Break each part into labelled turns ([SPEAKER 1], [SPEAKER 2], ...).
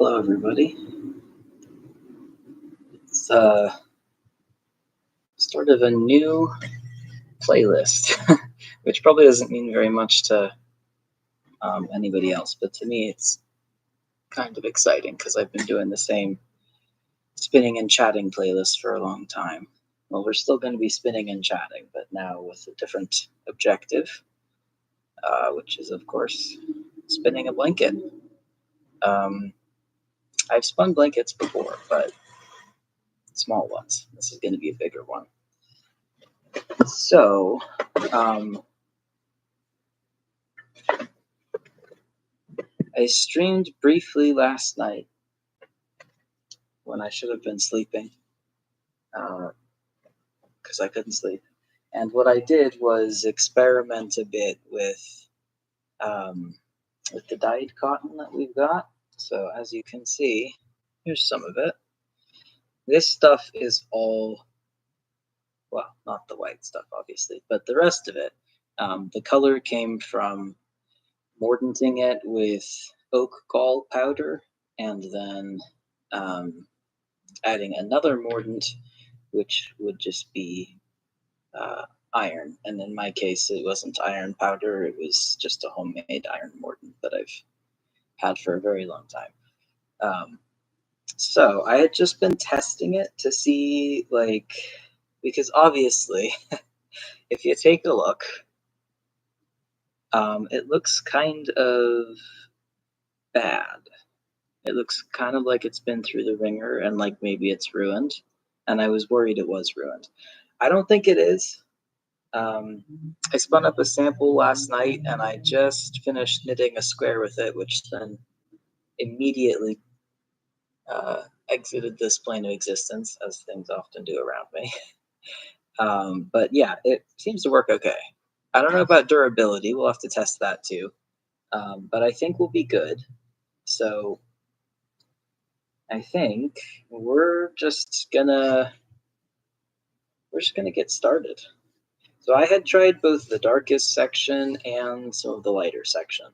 [SPEAKER 1] Hello, everybody. It's sort of a new playlist, which probably doesn't mean very much to anybody else, but to me, it's kind of exciting because I've been doing the same spinning and chatting playlist for a long time. Well, we're still going to be spinning and chatting, but now with a different objective, which is, of course, spinning a blanket. I've spun blankets before, but small ones. This is going to be a bigger one. So, I streamed briefly last night when I should have been sleeping because I couldn't sleep. And what I did was experiment a bit with the dyed cotton that we've got. So as you can see, here's some of it. This stuff is all, well, not the white stuff, obviously, but the rest of it. The color came from mordanting it with oak gall powder and then adding another mordant, which would just be iron. And in my case, it wasn't iron powder, it was just a homemade iron mordant that I've had for a very long time. So I had just been testing it to see, because obviously, if you take a look, it looks kind of bad. It looks kind of like it's been through the ringer and like maybe it's ruined. And I was worried it was ruined. I don't think it is. I spun up a sample last night and I just finished knitting a square with it, which then immediately exited this plane of existence, as things often do around me. But yeah, it seems to work okay. I don't know about durability. We'll have to test that too. But I think we'll be good. So I think we're just gonna get started. So I had tried both the darkest section and some of the lighter section.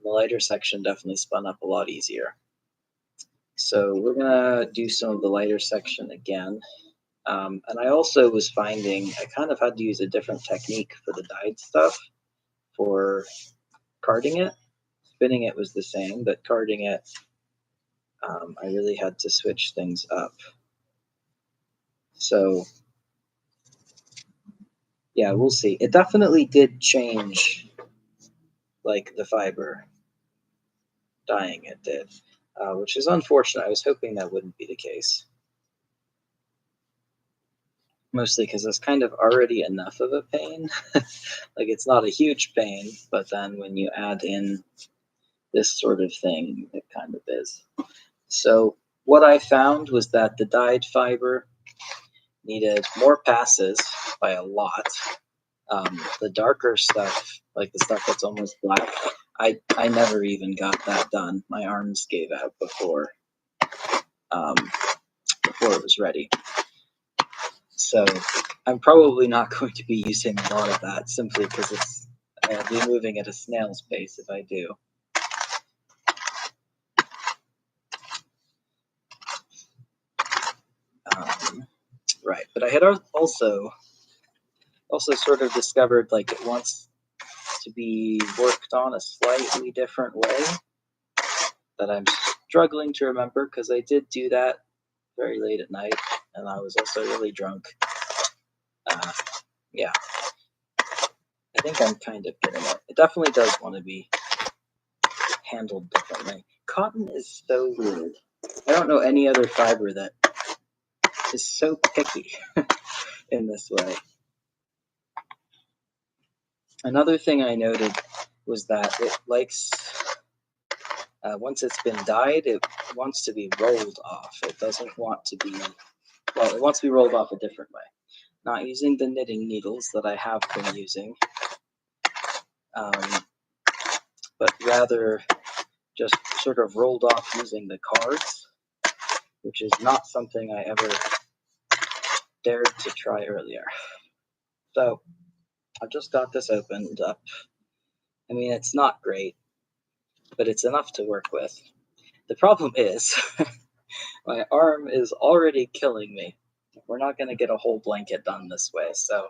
[SPEAKER 1] The lighter section definitely spun up a lot easier. So we're gonna do some of the lighter section again. And I also was finding I kind of had to use a different technique for the dyed stuff for carding it. Spinning it was the same, but carding it, I really had to switch things up. So yeah, we'll see. It definitely did change, like the fiber dyeing it did, which is unfortunate. I was hoping that wouldn't be the case. Mostly because it's kind of already enough of a pain. Like it's not a huge pain, but then when you add in this sort of thing, it kind of is. So what I found was that the dyed fiber needed more passes by a lot. The darker stuff, like the stuff that's almost black, I never even got that done. My arms gave out before it was ready. So I'm probably not going to be using a lot of that simply because I'll be moving at a snail's pace if I do. Right, but I had also sort of discovered like it wants to be worked on a slightly different way that I'm struggling to remember because I did do that very late at night and I was also really drunk. Yeah, I think I'm kind of getting it. It definitely does want to be handled differently. Cotton is so weird. I don't know any other fiber that is so picky in this way. Another thing I noted was that it likes, once it's been dyed, it wants to be rolled off. It doesn't want to be, well, it wants to be rolled off a different way. Not using the knitting needles that I have been using, but rather just sort of rolled off using the cards, which is not something I ever dared to try earlier. So I've just got this opened up. I mean, it's not great, but it's enough to work with. The problem is my arm is already killing me. We're not going to get a whole blanket done this way, so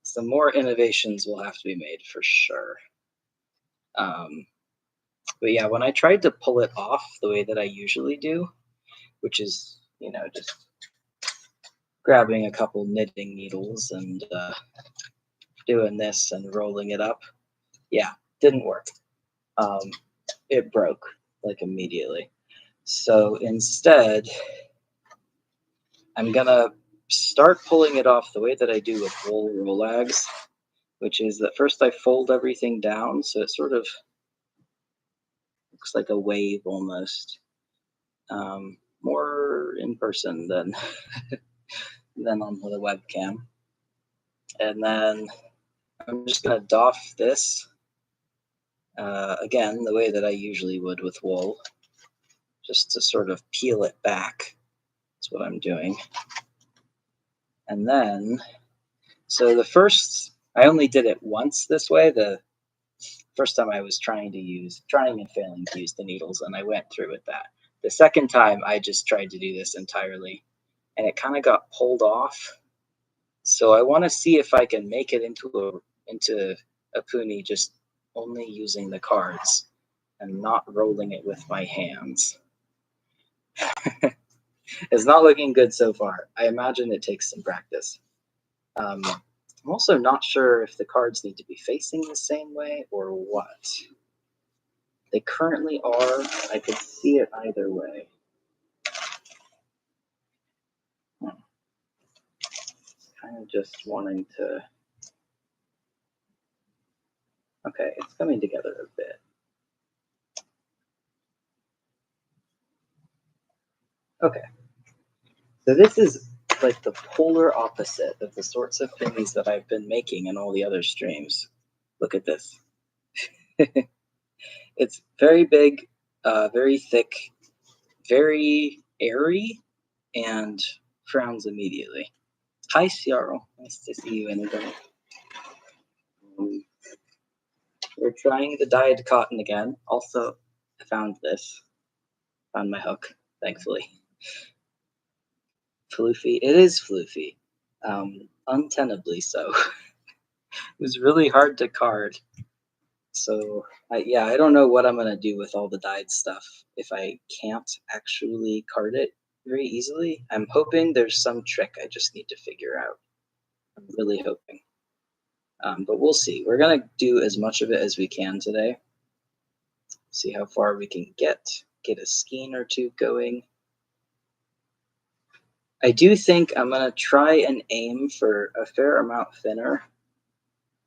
[SPEAKER 1] some more innovations will have to be made for sure. But yeah, when I tried to pull it off the way that I usually do, which is, just grabbing a couple knitting needles and doing this and rolling it up, yeah, didn't work. It broke like immediately. So instead, I'm gonna start pulling it off the way that I do with wool Rolags, which is that first I fold everything down so it sort of looks like a wave almost, more in person than than on the webcam. And then I'm just gonna doff this again the way that I usually would with wool, just to sort of peel it back. That's what I'm doing. And then, so I only did it once this way. The first time I was trying and failing to use the needles, and I went through with that. The second time I just tried to do this entirely, and it kind of got pulled off. So I want to see if I can make it into a puni just only using the cards and not rolling it with my hands. It's not looking good so far. I imagine it takes some practice. I'm also not sure if the cards need to be facing the same way or what. They currently are. I could see it either way. Kind of just wanting to... Okay, it's coming together a bit. Okay. So this is like the polar opposite of the sorts of things that I've been making in all the other streams. Look at this. It's very big, very thick, very airy, and frowns immediately. Hi, Ciaro. Nice to see you in again. We're trying the dyed cotton again. Also, I found this. Found my hook, thankfully. Floofy. It is floofy. Untenably so. It was really hard to card. So, I don't know what I'm going to do with all the dyed stuff if I can't actually card it very easily. I'm hoping there's some trick I just need to figure out. I'm really hoping. But we'll see. We're going to do as much of it as we can today. See how far we can get a skein or two going. I do think I'm going to try and aim for a fair amount thinner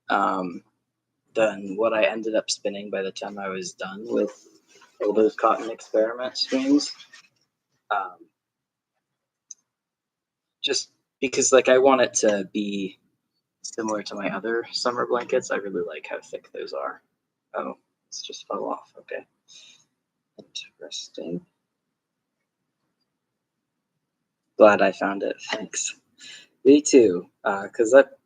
[SPEAKER 1] than what I ended up spinning by the time I was done with all those cotton experiment streams. Just because I want it to be similar to my other summer blankets. I really like how thick those are. Oh, it's just fell off. Okay. Interesting. Glad I found it. Thanks. Me too. Because that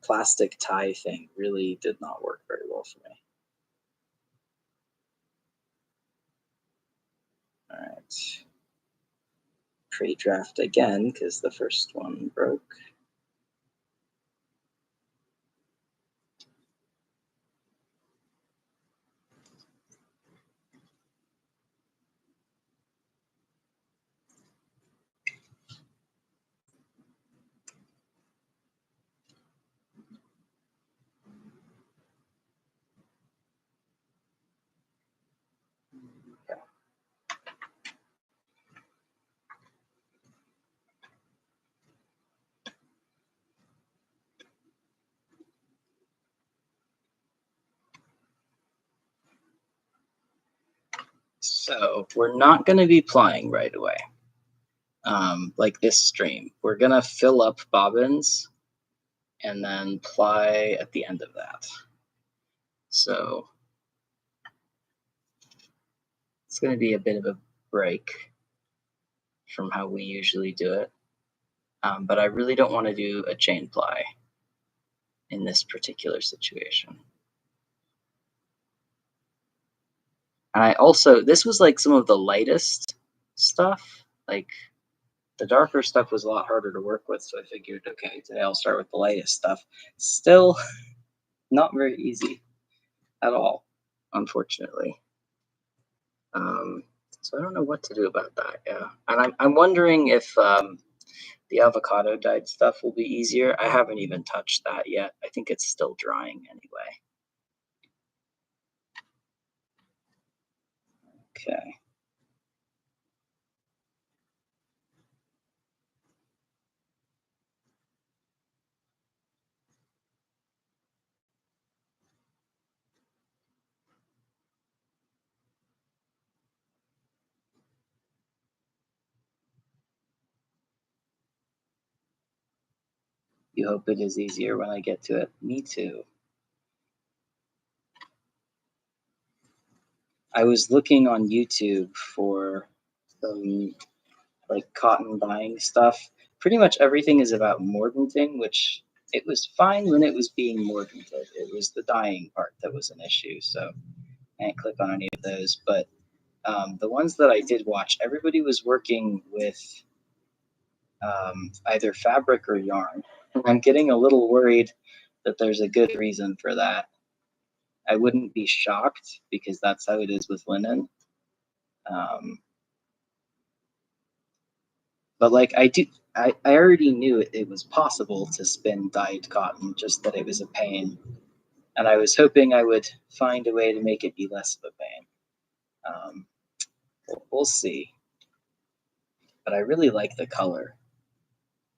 [SPEAKER 1] plastic tie thing really did not work very well for me. All right. Pre-draft again because the first one broke. So we're not going to be plying right away, like this stream. We're going to fill up bobbins and then ply at the end of that. So it's going to be a bit of a break from how we usually do it. But I really don't want to do a chain ply in this particular situation. And I also, this was like some of the lightest stuff. Like the darker stuff was a lot harder to work with. So I figured, okay, today I'll start with the lightest stuff. Still not very easy at all, unfortunately. So I don't know what to do about that. Yeah. And I'm wondering if the avocado dyed stuff will be easier. I haven't even touched that yet. I think it's still drying anyway. Okay. You hope it is easier when I get to it. Me too. I was looking on YouTube for some like cotton dyeing stuff. Pretty much everything is about mordanting, which it was fine when it was being mordanted. It was the dyeing part that was an issue. So I can't click on any of those. But the ones that I did watch, everybody was working with either fabric or yarn. I'm getting a little worried that there's a good reason for that. I wouldn't be shocked because that's how it is with linen. Um, but like I already knew it was possible to spin dyed cotton, just that it was a pain. And I was hoping I would find a way to make it be less of a pain. We'll see. But I really like the color.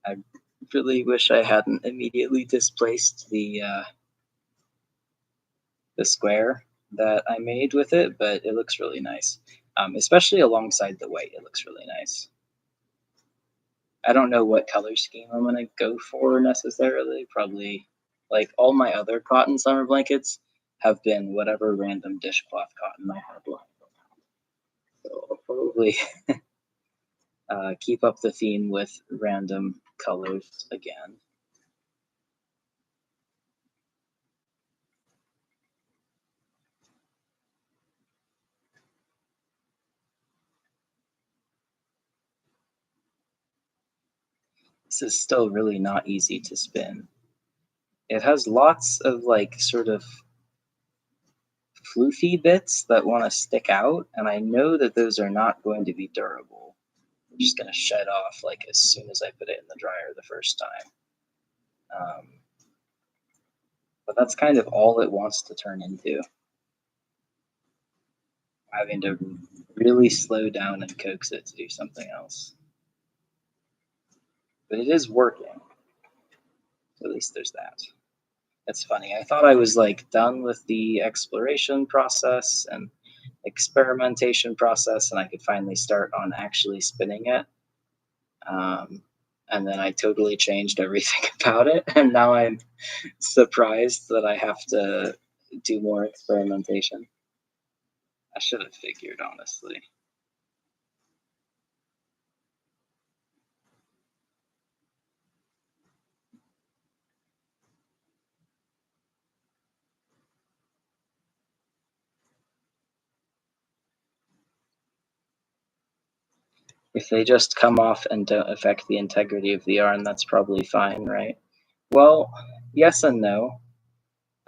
[SPEAKER 1] I really wish I hadn't immediately displaced the square that I made with it, but it looks really nice. Especially alongside the white, it looks really nice. I don't know what color scheme I'm gonna go for necessarily. Probably like all my other cotton summer blankets have been whatever random dishcloth cotton I had lying around. So I'll probably keep up the theme with random colors again. This is still really not easy to spin. It has lots of like sort of floofy bits that want to stick out, and I know that those are not going to be durable. They're just going to shed off like as soon as I put it in the dryer the first time. But that's kind of all it wants to turn into. Having to really slow down and coax it to do something else. But it is working. So at least there's that. It's funny. I thought I was like done with the exploration process and experimentation process, and I could finally start on actually spinning it. And then I totally changed everything about it, and now I'm surprised that I have to do more experimentation. I should have figured, honestly. If they just come off and don't affect the integrity of the yarn, that's probably fine, right? Well, yes and no.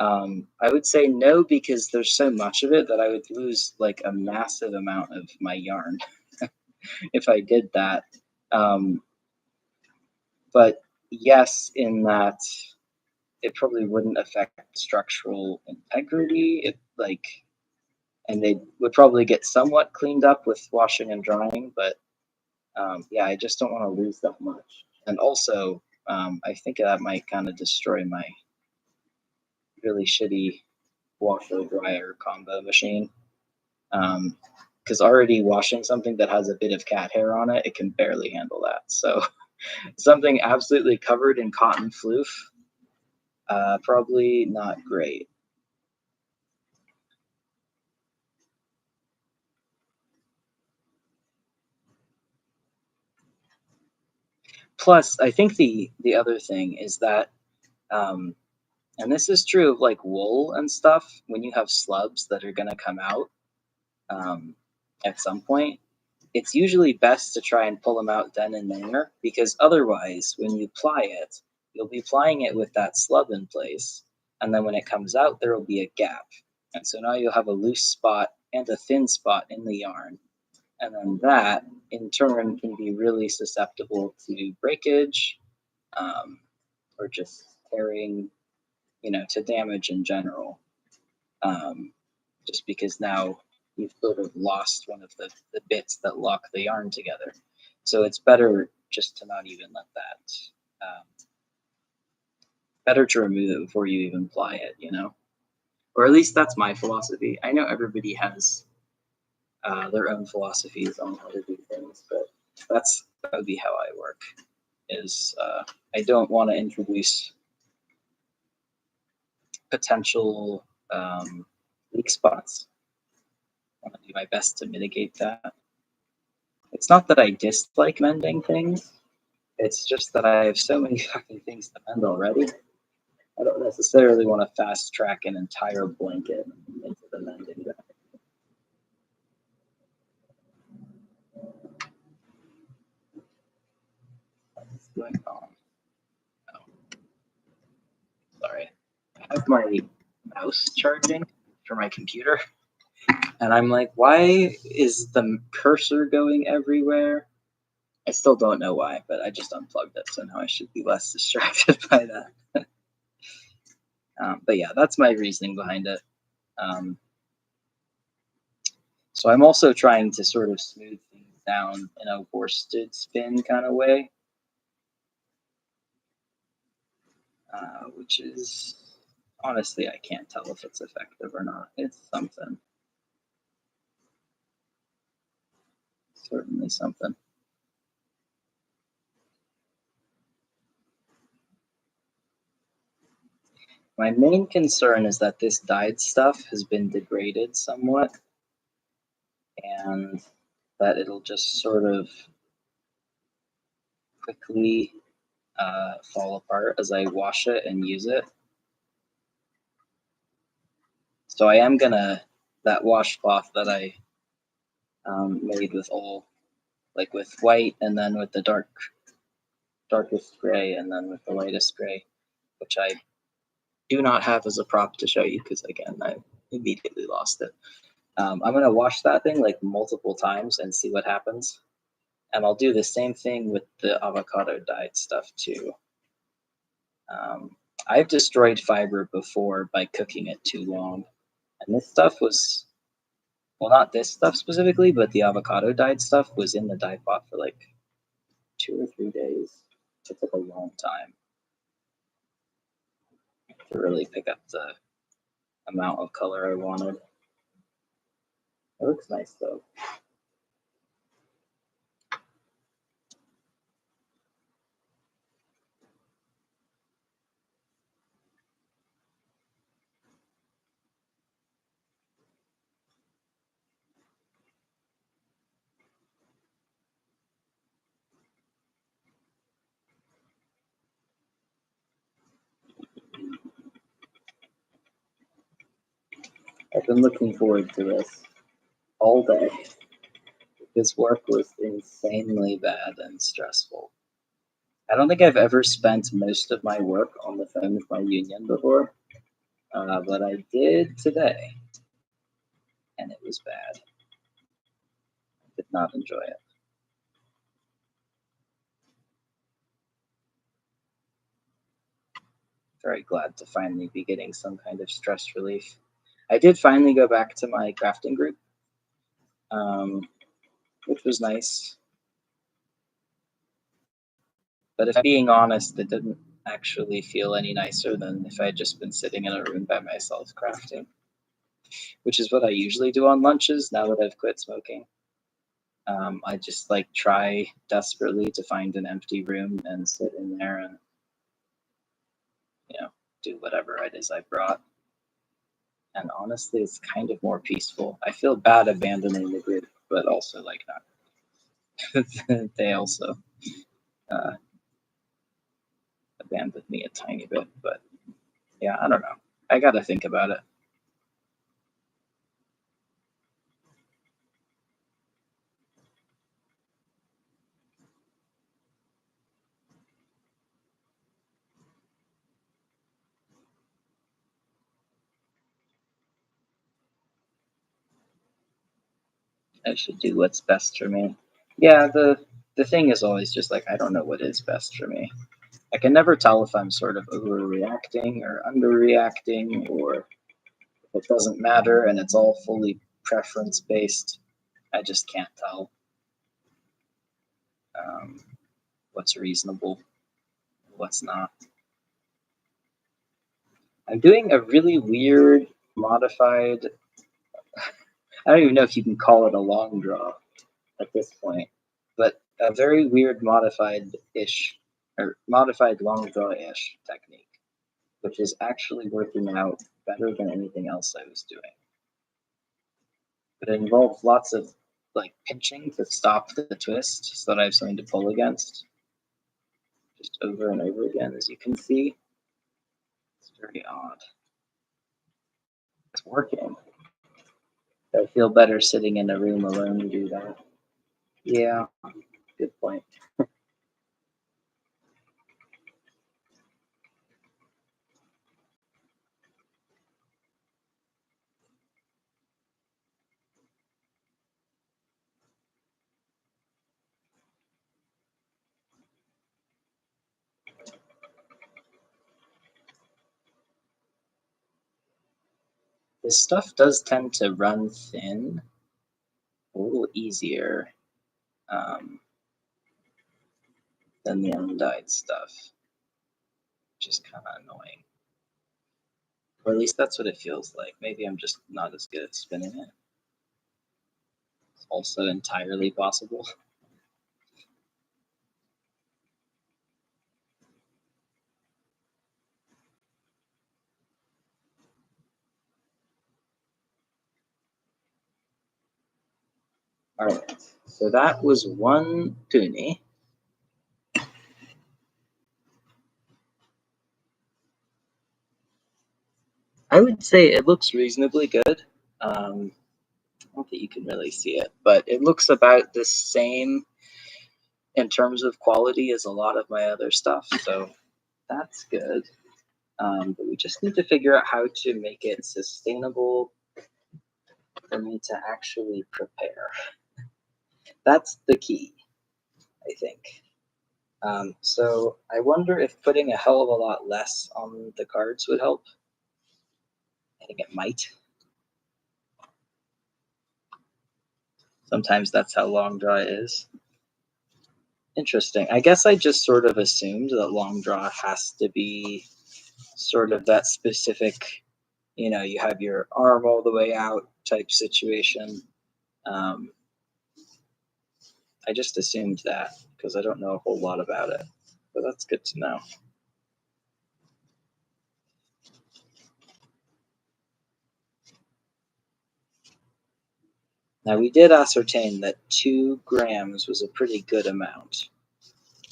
[SPEAKER 1] I would say no because there's so much of it that I would lose like a massive amount of my yarn if I did that. Um, but yes, in that it probably wouldn't affect structural integrity. It like, and they would probably get somewhat cleaned up with washing and drying, but yeah, I just don't want to lose that much. And also, I think that might kind of destroy my really shitty washer dryer combo machine. Because already washing something that has a bit of cat hair on it, it can barely handle that. So something absolutely covered in cotton floof, probably not great. Plus, I think the other thing is that, and this is true of like wool and stuff, when you have slubs that are going to come out, at some point, it's usually best to try and pull them out then and there, because otherwise, when you ply it, you'll be plying it with that slub in place, and then when it comes out, there will be a gap. And so now you'll have a loose spot and a thin spot in the yarn. And then that, in turn, can be really susceptible to breakage, or just tearing, to damage in general. Just because now you've sort of lost one of the bits that lock the yarn together. So it's better just to not even let that, better to remove it before you even ply it, Or at least that's my philosophy. I know everybody has their own philosophies on how to do things, but that would be how I work. Is I don't want to introduce potential leak spots. I want to do my best to mitigate that. It's not that I dislike mending things. It's just that I have so many fucking things to mend already. I don't necessarily want to fast track an entire blanket into the mending. What's going on? Oh, sorry. I have my mouse charging for my computer, and I'm like, why is the cursor going everywhere? I still don't know why, but I just unplugged it, so now I should be less distracted by that. But yeah, that's my reasoning behind it. So I'm also trying to sort of smooth things down in a worsted spin kind of way, which is, honestly, I can't tell if it's effective or not. It's something. Certainly something. My main concern is that this dyed stuff has been degraded somewhat, and that it'll just sort of quickly fall apart as I wash it and use it. So I am gonna, that washcloth that I made with all, like with white and then with the darkest gray and then with the lightest gray, which I do not have as a prop to show you because, again, I immediately lost it. I'm going to wash that thing like multiple times and see what happens. And I'll do the same thing with the avocado dyed stuff too. I've destroyed fiber before by cooking it too long. And this stuff was, well, not this stuff specifically, but the avocado dyed stuff was in the dye pot for like 2 or 3 days. It took a long time to really pick up the amount of color I wanted. It looks nice though. I've been looking forward to this all day. This work was insanely bad and stressful. I don't think I've ever spent most of my work on the phone with my union before, but I did today, and it was bad. I did not enjoy it. Very glad to finally be getting some kind of stress relief. I did finally go back to my crafting group, which was nice. But if I'm being honest, it didn't actually feel any nicer than if I had just been sitting in a room by myself crafting, which is what I usually do on lunches now that I've quit smoking. I just like try desperately to find an empty room and sit in there and, do whatever it is I brought. And honestly, it's kind of more peaceful. I feel bad abandoning the group, but also like not. They also abandoned me a tiny bit, but yeah, I don't know. I got to think about it. I should do what's best for me. Yeah, the thing is always just like, I don't know what is best for me. I can never tell if I'm sort of overreacting or underreacting, or if it doesn't matter and it's all fully preference based. I just can't tell what's reasonable, what's not. I'm doing a really weird modified, I don't even know if you can call it a long draw at this point, but a very weird modified-ish, or modified long draw-ish technique, which is actually working out better than anything else I was doing. But it involves lots of like pinching to stop the twist so that I have something to pull against, just over and over again, as you can see. It's very odd. It's working. I feel better sitting in a room alone to do that. Yeah, good point. This stuff does tend to run thin a little easier than the undyed stuff, which is kind of annoying. Or at least that's what it feels like. Maybe I'm just not as good at spinning it. It's also entirely possible. All right, so that was one Toonie. I would say it looks reasonably good. Not that you can really see it, but it looks about the same in terms of quality as a lot of my other stuff, so that's good. But we just need to figure out how to make it sustainable for me to actually prepare. That's the key, I think. So I wonder if putting a hell of a lot less on the cards would help. I think it might. Sometimes that's how long draw is. Interesting. I guess I just sort of assumed that long draw has to be sort of that specific, you have your arm all the way out type situation. I just assumed that because I don't know a whole lot about it, but that's good to know. Now, we did ascertain that 2 grams was a pretty good amount.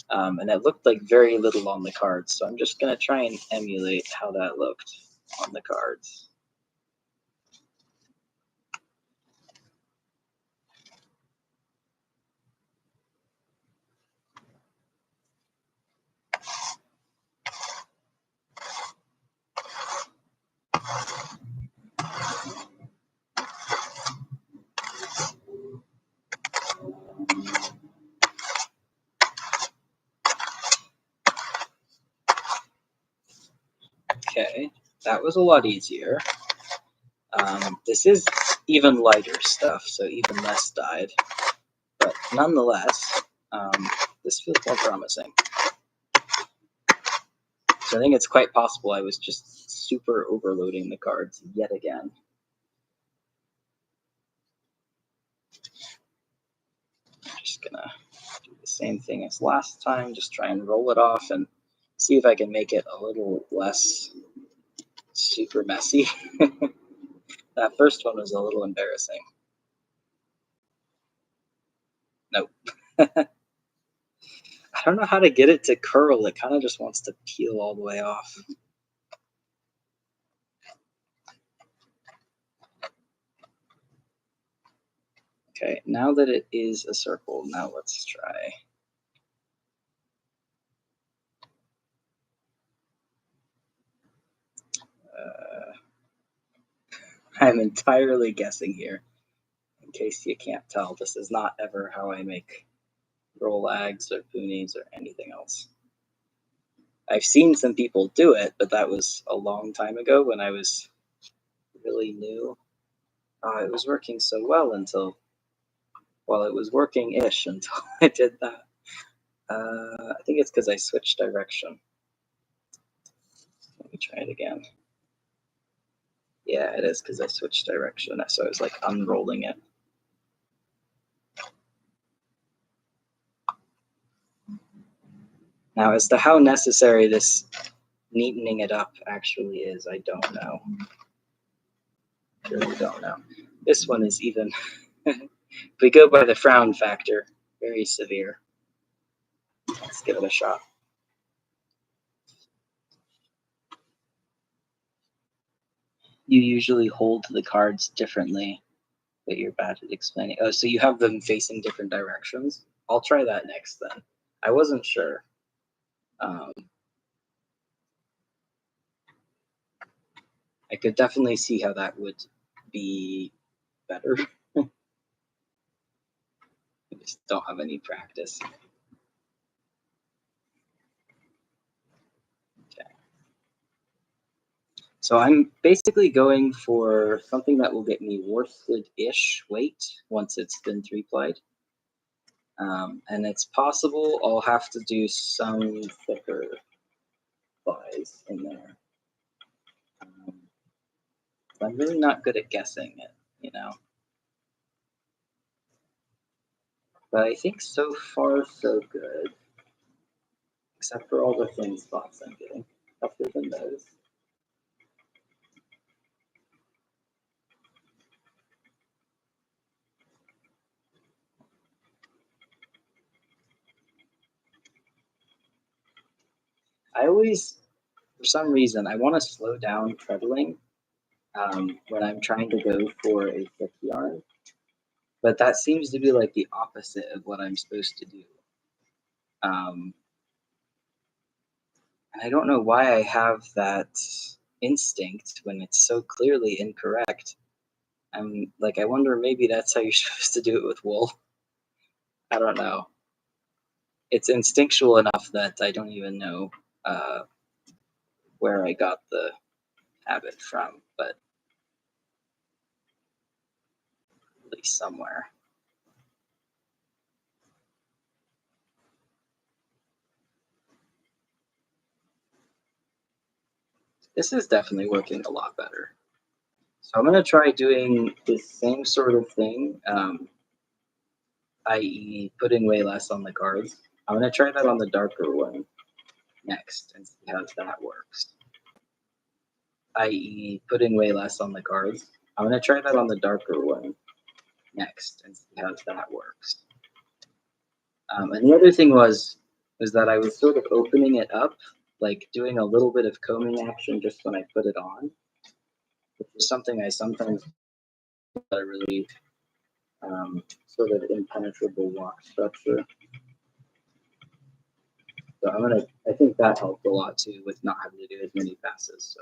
[SPEAKER 1] And it looked like very little on the cards, so I'm just going to try and emulate how that looked on the cards. Okay, that was a lot easier. This is even lighter stuff, so even less dyed. But nonetheless, this feels more promising. So I think it's quite possible I was just super overloading the cards yet again. I'm just gonna do the same thing as last time, just try and roll it off and see if I can make it a little less super messy. That first one was a little embarrassing. Nope. I don't know how to get it to curl. It kind of just wants to peel all the way off. Okay, now that it is a circle, now let's try. I'm entirely guessing here. In case you can't tell, this is not ever how I make roll lags or poonies or anything else. I've seen some people do it, but that was a long time ago when I was really new. It was working so well until, well, it was working-ish until I did that. I think it's because I switched direction. Let me try it again. Yeah, it is because I switched direction, so I was like unrolling it. Now, as to how necessary this neatening it up actually is, I don't know. Really don't know. This one is even, if we go by the frown factor, very severe. Let's give it a shot. You usually hold the cards differently, but you're bad at explaining. Oh, so you have them facing different directions? I'll try that next then. I wasn't sure. I could definitely see how that would be better. I just don't have any practice. Okay. So I'm basically going for something that will get me worsted-ish weight once it's been 3-plied. And it's possible I'll have to do some thicker plies in there. I'm really not good at guessing it, you know. But I think so far so good, except for all the thin spots I'm getting, tougher than those. I always, for some reason, I want to slow down treadling when I'm trying to go for a thick yarn. But that seems to be like the opposite of what I'm supposed to do. And I don't know why I have that instinct when it's so clearly incorrect. I'm like, I wonder maybe that's how you're supposed to do it with wool. I don't know. It's instinctual enough that I don't even know where I got the habit from, but at least somewhere. This is definitely working a lot better. So I'm going to try doing the same sort of thing, i.e. putting way less on the cards. I'm going to try that on the darker one next and see how that works. i.e. putting way less on the cards. I'm going to try that on the darker one next and see how that works. And the other thing was that I was sort of opening it up, like doing a little bit of combing action just when I put it on, which is something I sometimes do a really sort of impenetrable walk structure. So I think that helped a lot too with not having to do as many passes. So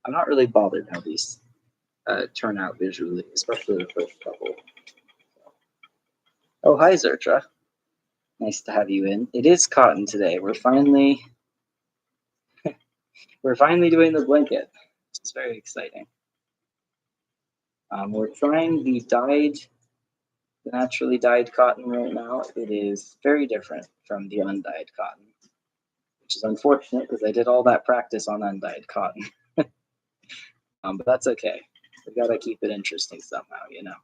[SPEAKER 1] I'm not really bothered how these turn out visually, especially the first couple. Oh, hi, Zertra. Nice to have you in. It is cotton today. We're finally doing the blanket. It's very exciting. We're trying the naturally dyed cotton right now. It is very different from the undyed cotton, which is unfortunate because I did all that practice on undyed cotton. But that's okay. We gotta keep it interesting somehow, you know.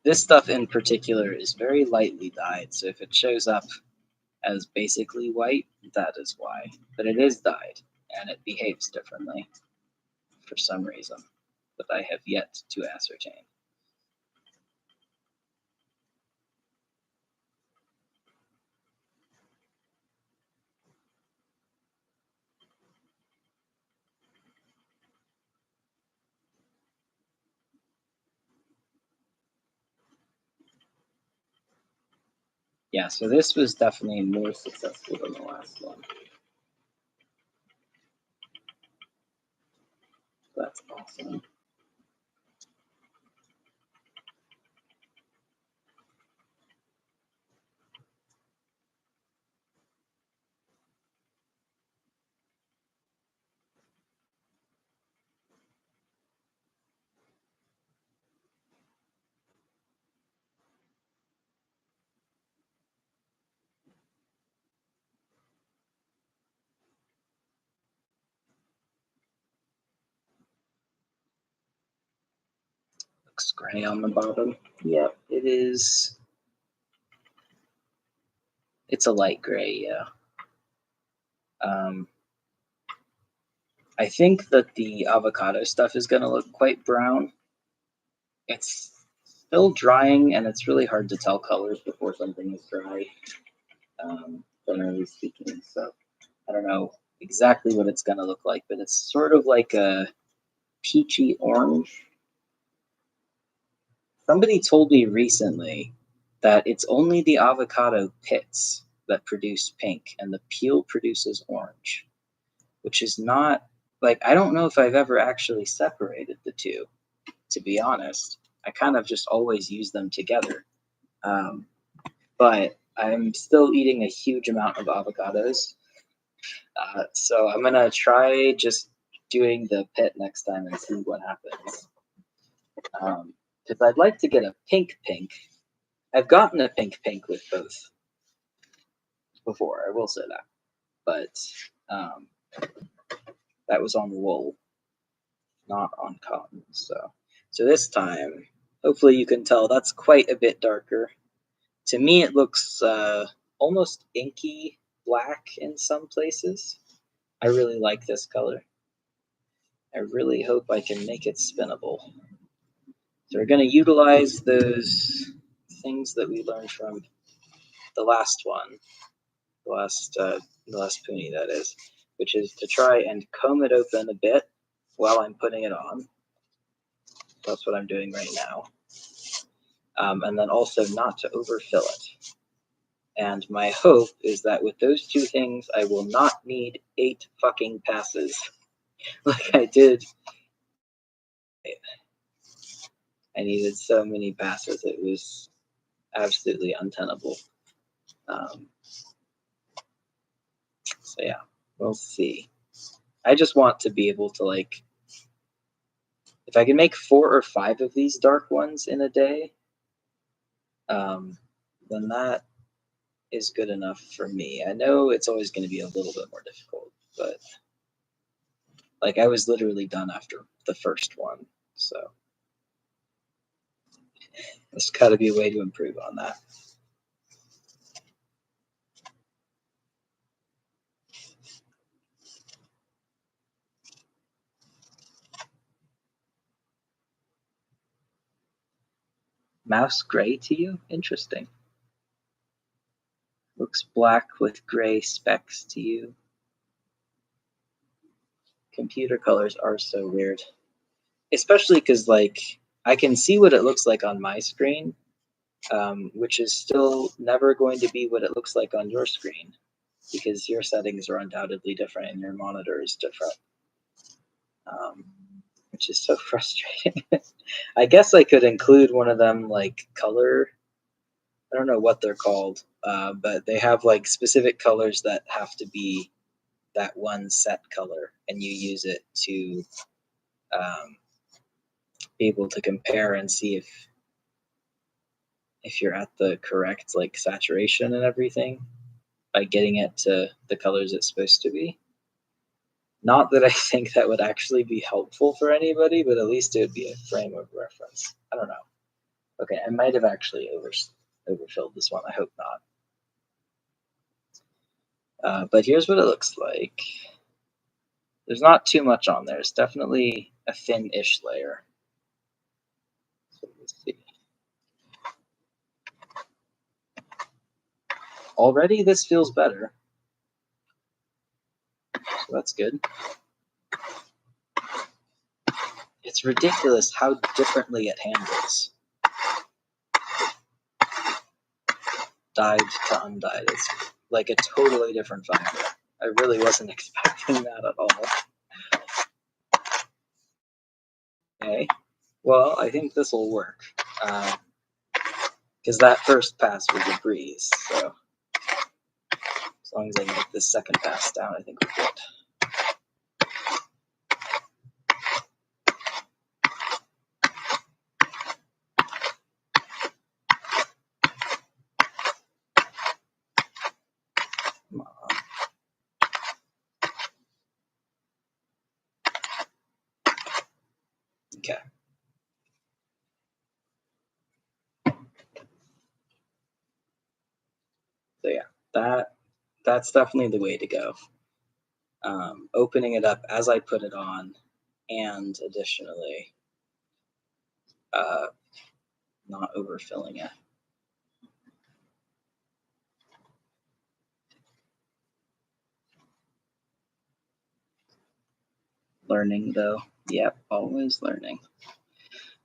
[SPEAKER 1] This stuff in particular is very lightly dyed, so if it shows up as basically white, that is why. But it is dyed, and it behaves differently for some reason that I have yet to ascertain. Yeah, so this was definitely more successful than the last one. That's awesome. Looks gray on the bottom. Yep, it is. It's a light gray, yeah. I think that the avocado stuff is going to look quite brown. It's still drying, and it's really hard to tell colors before something is dry, generally speaking. So I don't know exactly what it's going to look like, but it's sort of like a peachy orange. Somebody told me recently that it's only the avocado pits that produce pink, and the peel produces orange, which is not like, I don't know if I've ever actually separated the two, to be honest. I kind of just always use them together. But I'm still eating a huge amount of avocados. So I'm going to try just doing the pit next time and see what happens. Because I'd like to get a pink. I've gotten a pink with both before, I will say that. But that was on wool, not on cotton. So this time, hopefully you can tell that's quite a bit darker. To me, it looks almost inky black in some places. I really like this color. I really hope I can make it spinnable. So we're going to utilize those things that we learned from the last one, the last puni, that is, which is to try and comb it open a bit while I'm putting it on. That's what I'm doing right now. And then also not to overfill it. And my hope is that with those two things, I will not need 8 fucking passes like I did. I needed so many passes, it was absolutely untenable. So yeah, we'll see. I just want to be able to, like, if I can make 4 or 5 of these dark ones in a day, then that is good enough for me. I know it's always going to be a little bit more difficult, but like, I was literally done after the first one, so there's got to be a way to improve on that. Mouse gray to you? Interesting. Looks black with gray specks to you. Computer colors are so weird. Especially because, like, I can see what it looks like on my screen, which is still never going to be what it looks like on your screen, because your settings are undoubtedly different and your monitor is different, which is so frustrating. I guess I could include one of them, like color. I don't know what they're called, but they have like specific colors that have to be that one set color, and you use it to be able to compare and see if you're at the correct, like, saturation and everything by getting it to the colors it's supposed to be. Not that I think that would actually be helpful for anybody, but at least it would be a frame of reference. I don't know. Okay, I might have actually overfilled this one. I hope not. But here's what it looks like. There's not too much on there. It's definitely a thin-ish layer. So let's see. Already this feels better. So that's good. It's ridiculous how differently it handles. Dyed to undyed. It's like a totally different fiber. I really wasn't expecting that at all. Okay, well, I think this will work. Because that first pass was a breeze, so as long as I can get this second pass down, I think we're good. Come on. Okay. So yeah, that's definitely the way to go. Opening it up as I put it on, and additionally, not overfilling it. Learning though, yep, always learning.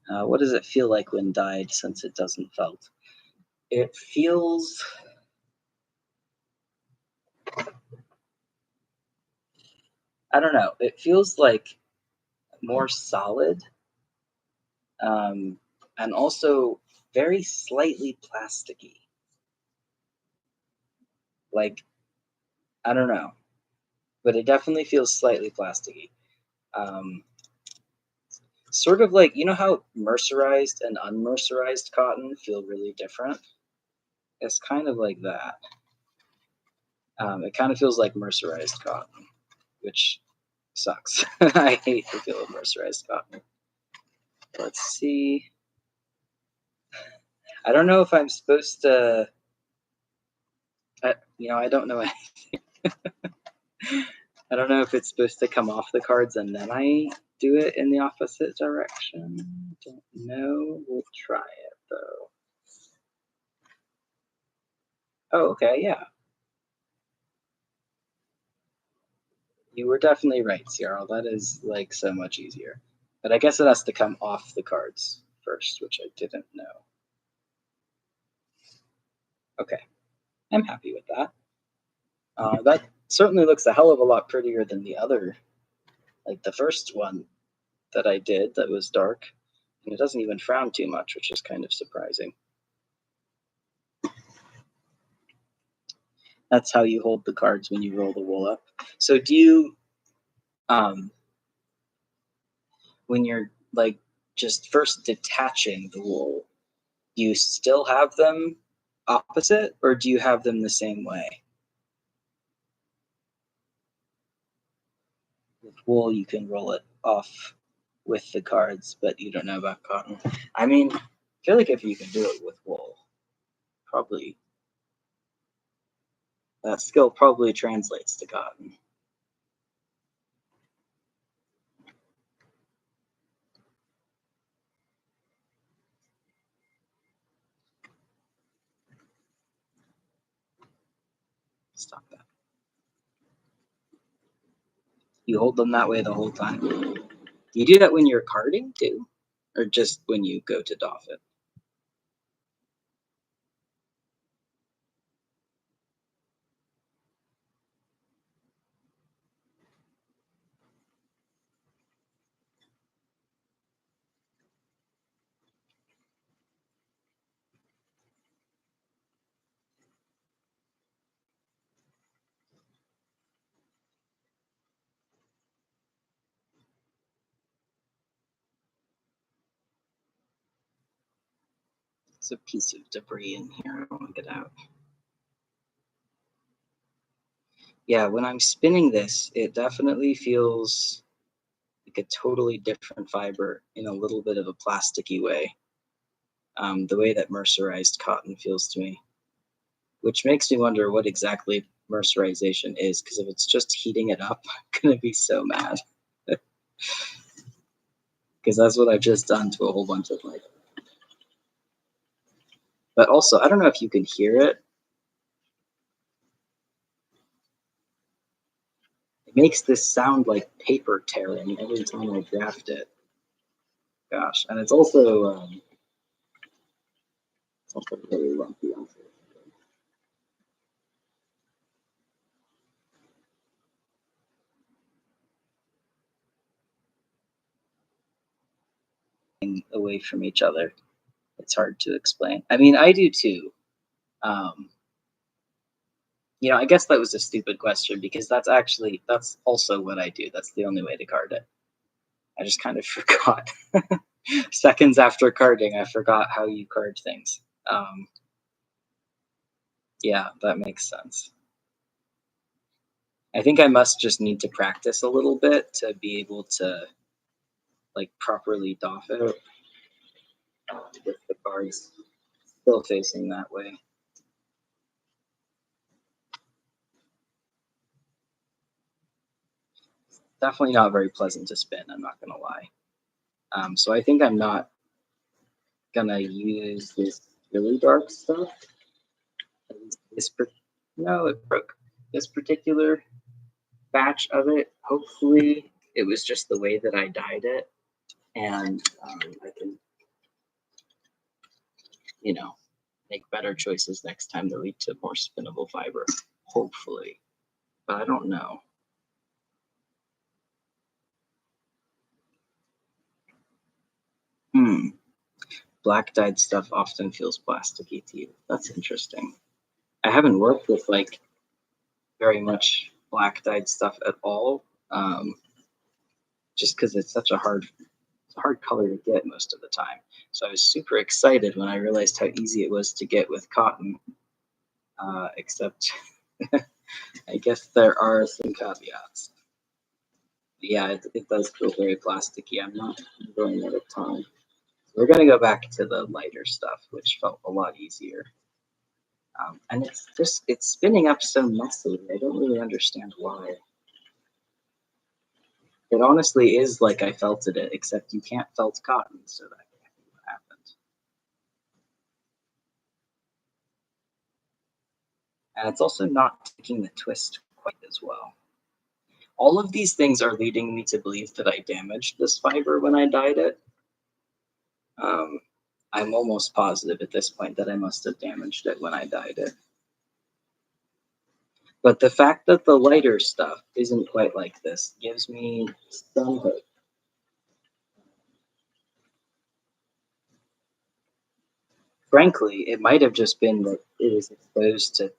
[SPEAKER 1] What does it feel like when dyed since it doesn't felt? It feels, I don't know, it feels like more solid, and also very slightly plasticky. Like, I don't know, but it definitely feels slightly plasticky. Um, Sort of like, you know how mercerized and unmercerized cotton feel really different? It's kind of like that. It kind of feels like mercerized cotton, which sucks. I hate the feel of mercerized cotton. Let's see. I don't know if I'm supposed to. I don't know anything. I don't know if it's supposed to come off the cards and then I do it in the opposite direction. Don't know. We'll try it though. Oh, okay, yeah. You were definitely right, Cyril. That is like so much easier. But I guess it has to come off the cards first, which I didn't know. Okay, I'm happy with that. That certainly looks a hell of a lot prettier than the other, like the first one that I did that was dark. And it doesn't even frown too much, which is kind of surprising. That's how you hold the cards when you roll the wool up. So do you, um, when you're like just first detaching the wool, do you still have them opposite or do you have them the same way? With wool, you can roll it off with the cards, but you don't know about cotton. I mean, I feel like if you can do it with wool, probably that skill probably translates to cotton. Stop that. You hold them that way the whole time. Do you do that when you're carding too? Or just when you go to doff it? There's a piece of debris in here. I want to get out. Yeah, when I'm spinning this, it definitely feels like a totally different fiber in a little bit of a plasticky way. The way that mercerized cotton feels to me, which makes me wonder what exactly mercerization is, because if it's just heating it up, I'm going to be so mad. Because that's what I've just done to a whole bunch of like. But also, I don't know if you can hear it. It makes this sound like paper tearing every time I draft it. Gosh, and it's also really lumpy. being away from each other. It's hard to explain. I mean, I do too. Um, I guess that was a stupid question because that's also what I do. That's the only way to card it. I just kind of forgot. Seconds after carding, I forgot how you card things. Yeah, that makes sense. I think I must just need to practice a little bit to be able to like properly doff it with the cards still facing that way. Definitely not very pleasant to spin, I'm not gonna lie. So I think I'm not gonna use this really dark stuff. No, it broke. This particular batch of it, hopefully it was just the way that I dyed it, and I can, make better choices next time that lead to more spinnable fiber, hopefully. But I don't know. Black dyed stuff often feels plasticky to you. That's interesting. I haven't worked with like very much black dyed stuff at all, just because it's such a hard color to get most of the time. So I was super excited when I realized how easy it was to get with cotton, except I guess there are some caveats. Yeah, it does feel very plasticky. I'm not enjoying it a ton. We're going to go back to the lighter stuff, which felt a lot easier. And it's spinning up so messily. I don't really understand why. It honestly is like I felted it, except you can't felt cotton, so that can't be what happened. And it's also not taking the twist quite as well. All of these things are leading me to believe that I damaged this fiber when I dyed it. I'm almost positive at this point that I must have damaged it when I dyed it. But the fact that the lighter stuff isn't quite like this gives me some hope. Frankly, it might have just been that it was exposed to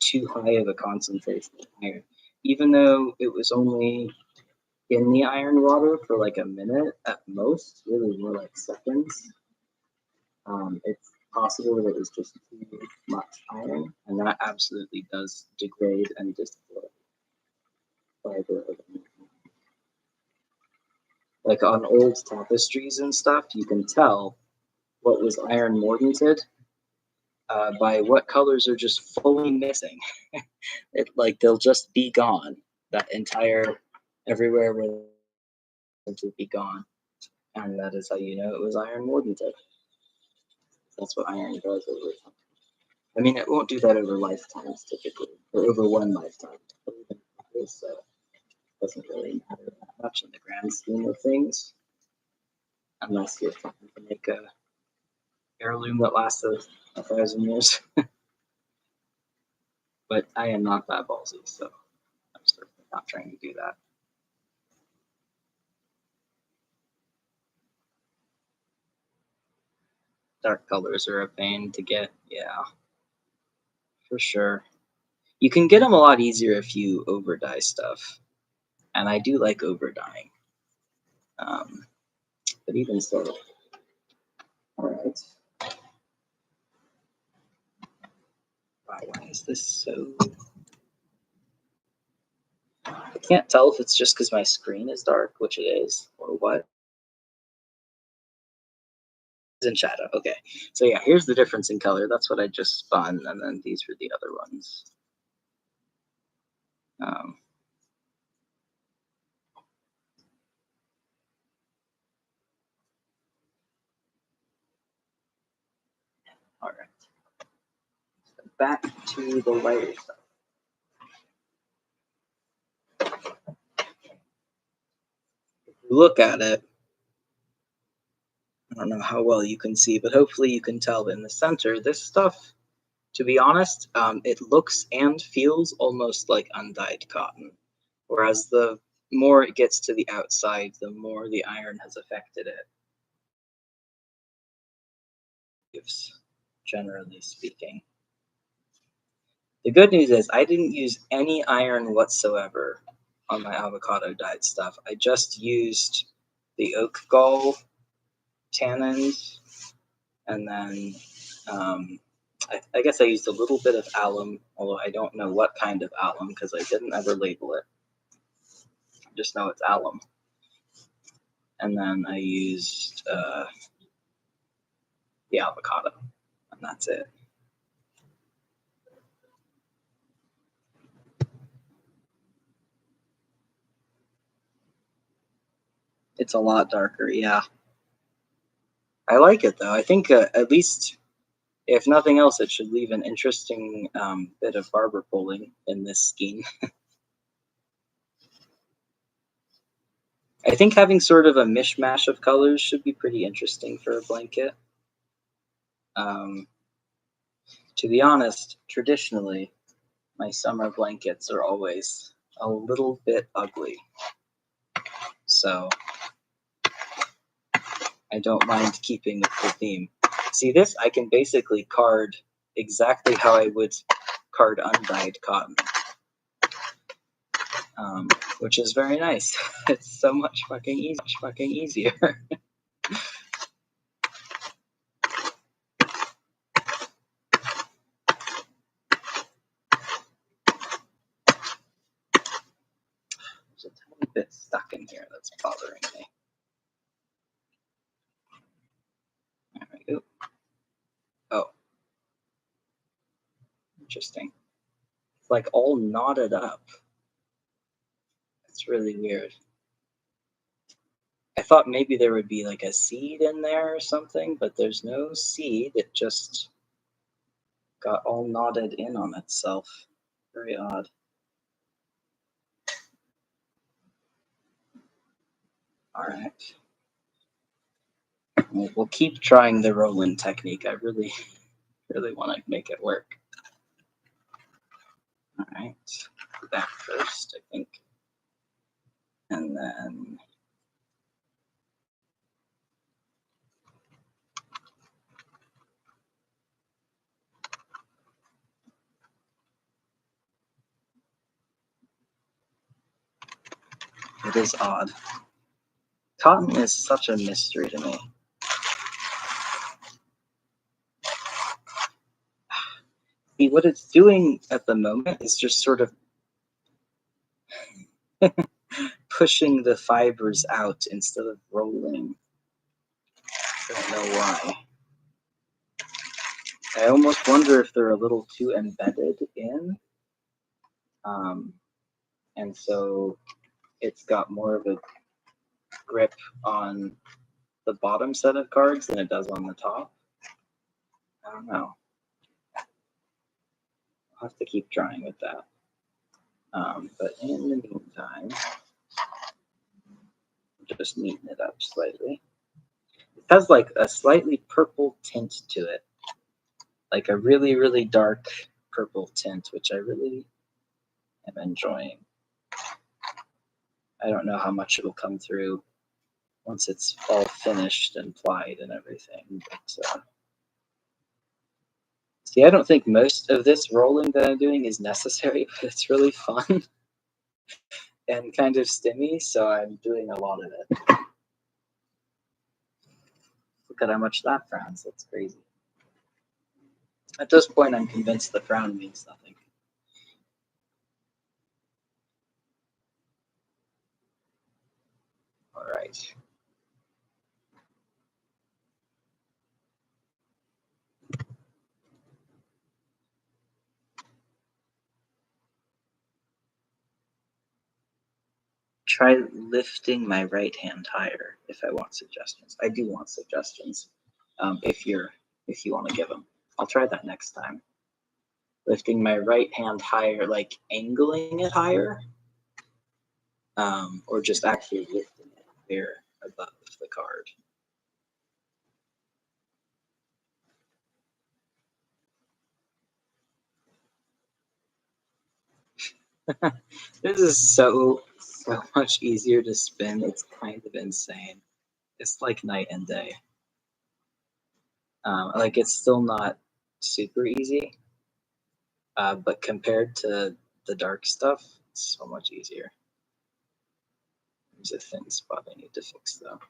[SPEAKER 1] too high of a concentration of iron. Even though it was only in the iron water for like a minute at most, really more like seconds, it's possible that it was just too much iron, and that absolutely does degrade and destroy fiber. Like on old tapestries and stuff, you can tell what was iron mordanted by what colors are just fully missing. They'll just be gone. That entire everywhere will be gone, and that is how you know it was iron mordanted. That's what iron does over time. I mean, it won't do that over lifetimes typically, or over one lifetime. So it doesn't really matter that much in the grand scheme of things, unless you're trying to make a heirloom that lasts 1,000 years. But I am not that ballsy, so I'm certainly not trying to do that. Dark colors are a pain to get, yeah, for sure. You can get them a lot easier if you over dye stuff, and I do like over dyeing. But even so, all right. Why is this so? I can't tell if it's just because my screen is dark, which it is, or what. It's in shadow. Okay, so yeah, here's the difference in color. That's what I just spun, and then these were the other ones. All right. So back to the lighter stuff. If you look at it, I don't know how well you can see, but hopefully you can tell in the center, this stuff, to be honest, it looks and feels almost like undyed cotton. Whereas the more it gets to the outside, the more the iron has affected it. generally speaking. The good news is I didn't use any iron whatsoever on my avocado dyed stuff. I just used the oak gall tannins, and then I guess I used a little bit of alum, although I don't know what kind of alum because I didn't ever label it. I just know it's alum. And then I used the avocado, and that's it. It's a lot darker, yeah. I like it though. I think at least, if nothing else, it should leave an interesting bit of barber pulling in this scheme. I think having sort of a mishmash of colors should be pretty interesting for a blanket. To be honest, traditionally, my summer blankets are always a little bit ugly. So I don't mind keeping with the theme. See this? I can basically card exactly how I would card undyed cotton, which is very nice. It's so much fucking easier. There's a tiny bit stuck in here that's bothering me. There we go. Oh. Interesting. It's like all knotted up. It's really weird. I thought maybe there would be like a seed in there or something, but there's no seed. It just got all knotted in on itself. Very odd. All right. We'll keep trying the roll-in technique. I really want to make it work. All right. That first, I think. And then it is odd. Cotton is such a mystery to me. See, what it's doing at the moment is just sort of pushing the fibers out instead of rolling. I don't know why. I almost wonder if they're a little too embedded in. And so it's got more of a grip on the bottom set of cards than it does on the top. I don't know. I'll have to keep trying with that. But in the meantime, just neaten it up slightly. It has like a slightly purple tint to it, like a really, really dark purple tint, which I really am enjoying. I don't know how much it'll come through once it's all finished and plied and everything. But see, I don't think most of this rolling that I'm doing is necessary, but it's really fun and kind of stimmy, so I'm doing a lot of it. Look at how much that frowns. That's crazy. At this point, I'm convinced the frown means nothing. All right. Try lifting my right hand higher if I want suggestions. I do want suggestions. If you want to give them, I'll try that next time. Lifting my right hand higher, like angling it higher, or just actually lifting it higher above the card. This is so much easier to spin. It's kind of insane. It's like night and day. Like it's still not super easy, but compared to the dark stuff, it's so much easier. There's a thin spot I need to fix though.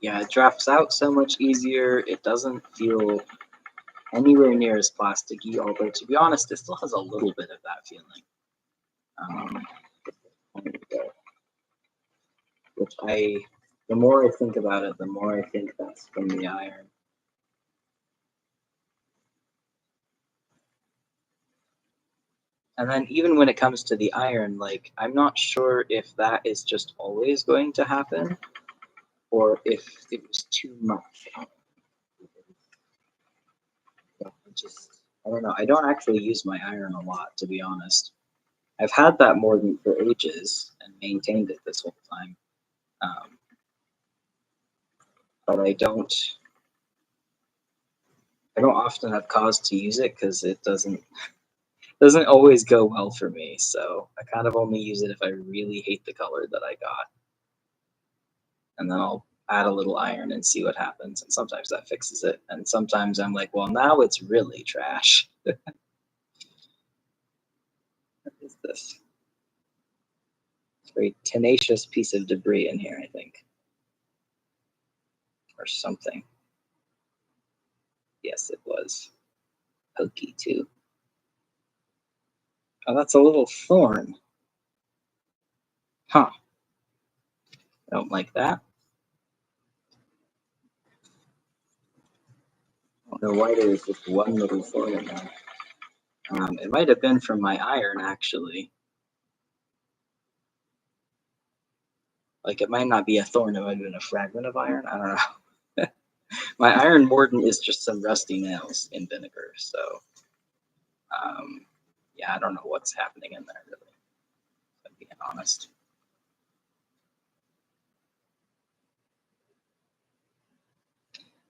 [SPEAKER 1] Yeah, it drafts out so much easier. It doesn't feel anywhere near as plasticky, although to be honest, it still has a little bit of that feeling. Which the more I think about it, the more I think that's from the iron. And then even when it comes to the iron, like I'm not sure if that is just always going to happen or if it was too much. I don't know. I don't actually use my iron a lot, to be honest. I've had that more than for ages and maintained it this whole time. But I don't often have cause to use it because it doesn't always go well for me. So I kind of only use it if I really hate the color that I got. And then I'll add a little iron and see what happens. And sometimes that fixes it. And sometimes I'm like, well, now it's really trash. What is this? It's a very tenacious piece of debris in here, I think. Or something. Yes, it was. Pokey too. Oh, that's a little thorn. Huh. I don't like that. I don't know why there was just one little thorn in there. It might have been from my iron, actually. Like, it might not be a thorn, it might have been a fragment of iron. I don't know. My iron mordant is just some rusty nails in vinegar, so yeah, I don't know what's happening in there, really, if I'm being honest.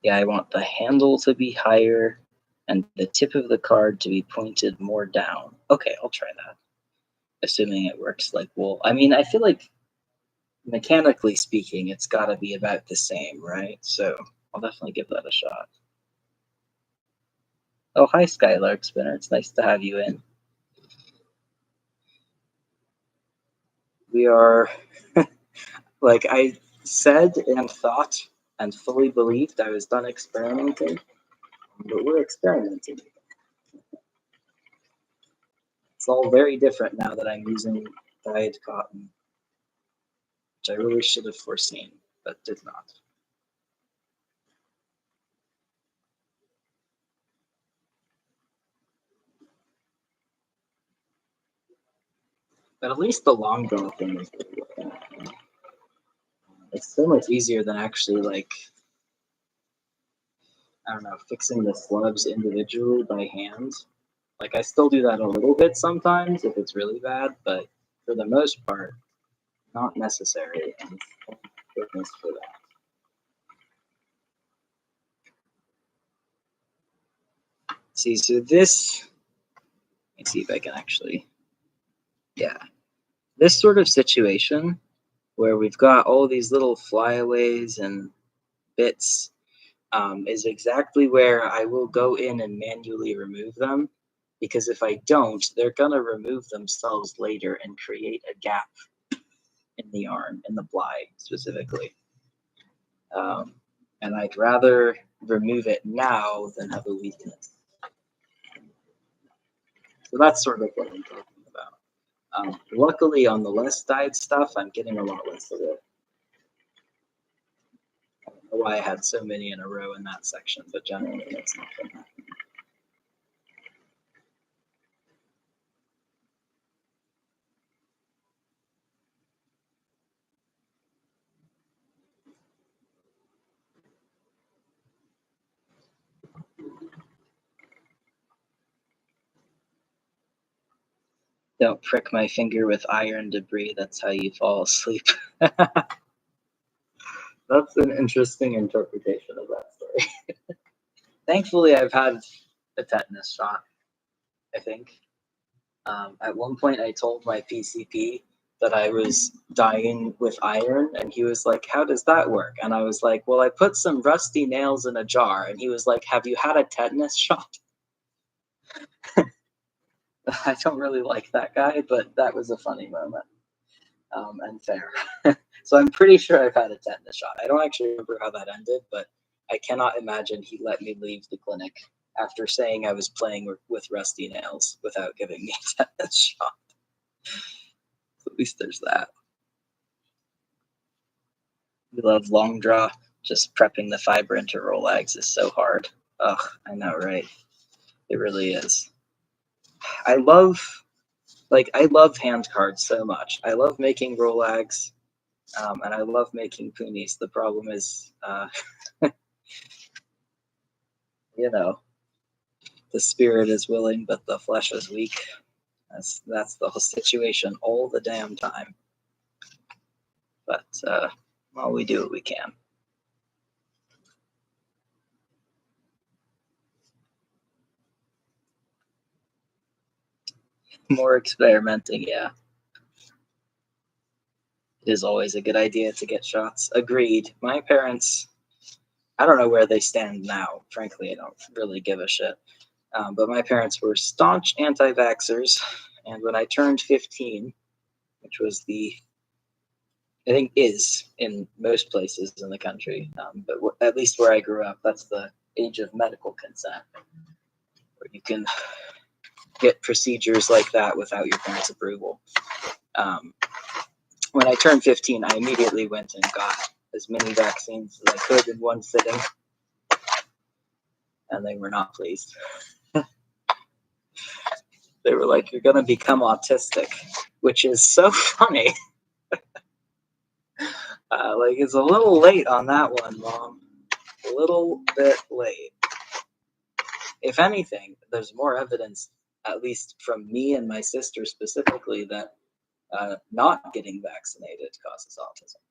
[SPEAKER 1] Yeah, I want the handle to be higher and the tip of the card to be pointed more down. Okay, I'll try that, assuming it works like wool. I mean, I feel like mechanically speaking, it's got to be about the same, right? So I'll definitely give that a shot. Oh, hi, Skylark Spinner. It's nice to have you in. We are, like I said and thought and fully believed I was done experimenting, but we're experimenting. It's all very different now that I'm using dyed cotton, which I really should have foreseen, but did not. But at least the long draw thing is really working. It's so much easier than actually, like, I don't know, fixing the slubs individually by hand. Like, I still do that a little bit sometimes if it's really bad, but for the most part, not necessary. And thank goodness for that. See, so this, let me see if I can actually, yeah. This sort of situation where we've got all these little flyaways and bits is exactly where I will go in and manually remove them. Because if I don't, they're going to remove themselves later and create a gap in the yarn, in the ply specifically. And I'd rather remove it now than have a weakness. So that's sort of what I'm talking about. Luckily, on the less dyed stuff, I'm getting a lot less of it. I don't know why I had so many in a row in that section, but generally that's not going to happen. Don't prick my finger with iron debris. That's how you fall asleep. That's an interesting interpretation of that story. Thankfully, I've had a tetanus shot, I think. At one point, I told my PCP that I was dying with iron, and he was like, "How does that work?" And I was like, "Well, I put some rusty nails in a jar." And he was like, "Have you had a tetanus shot?" I don't really like that guy, but that was a funny moment, and fair. So I'm pretty sure I've had a tetanus shot. I don't actually remember how that ended, but I cannot imagine he let me leave the clinic after saying I was playing with rusty nails without giving me a tetanus shot. So at least there's that. We love long draw. Just prepping the fiber into Rolags is so hard. Ugh, I know, right? It really is. I love hand cards so much. I love making Rolags, and I love making Punis. The problem is, you know, the spirit is willing, but the flesh is weak. That's the whole situation all the damn time. But well, we do what we can. More experimenting, yeah. It is always a good idea to get shots. Agreed. My parents, I don't know where they stand now. Frankly, I don't really give a shit. But my parents were staunch anti-vaxxers, and when I turned 15, which was I think is in most places in the country, but at least where I grew up, that's the age of medical consent, where you can get procedures like that without your parents' approval. When I turned 15, I immediately went and got as many vaccines as I could in one sitting, and they were not pleased. They were like, "You're going to become autistic," which is so funny. Like, it's a little late on that one, Mom. A little bit late. If anything, there's more evidence, at least from me and my sister specifically, that not getting vaccinated causes autism.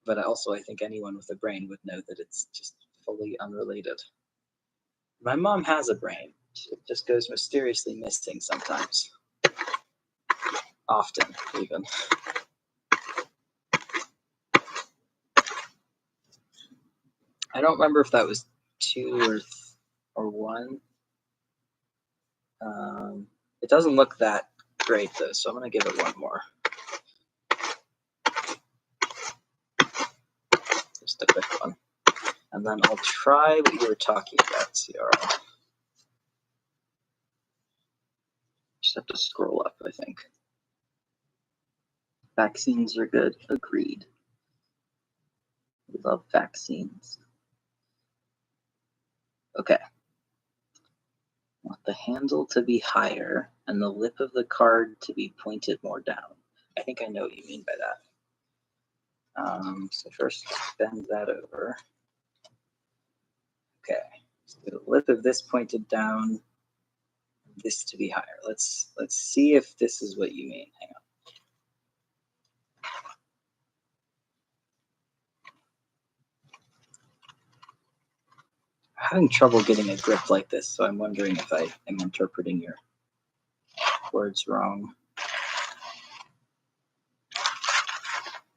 [SPEAKER 1] But also, I think anyone with a brain would know that it's just fully unrelated. My mom has a brain. It just goes mysteriously missing sometimes. Often, even. I don't remember if that was 2 or 1. It doesn't look that great, though, so I'm going to give it 1 more. Just a quick one. And then I'll try what you were talking about, CRL. Just have to scroll up, I think. Vaccines are good. Agreed. We love vaccines. Okay. Want the handle to be higher and the lip of the card to be pointed more down. I think I know what you mean by that. So first, bend that over. Okay. So the lip of this pointed down, this to be higher. Let's see if this is what you mean. Hang on. I'm having trouble getting a grip like this, so I'm wondering if I am interpreting your words wrong.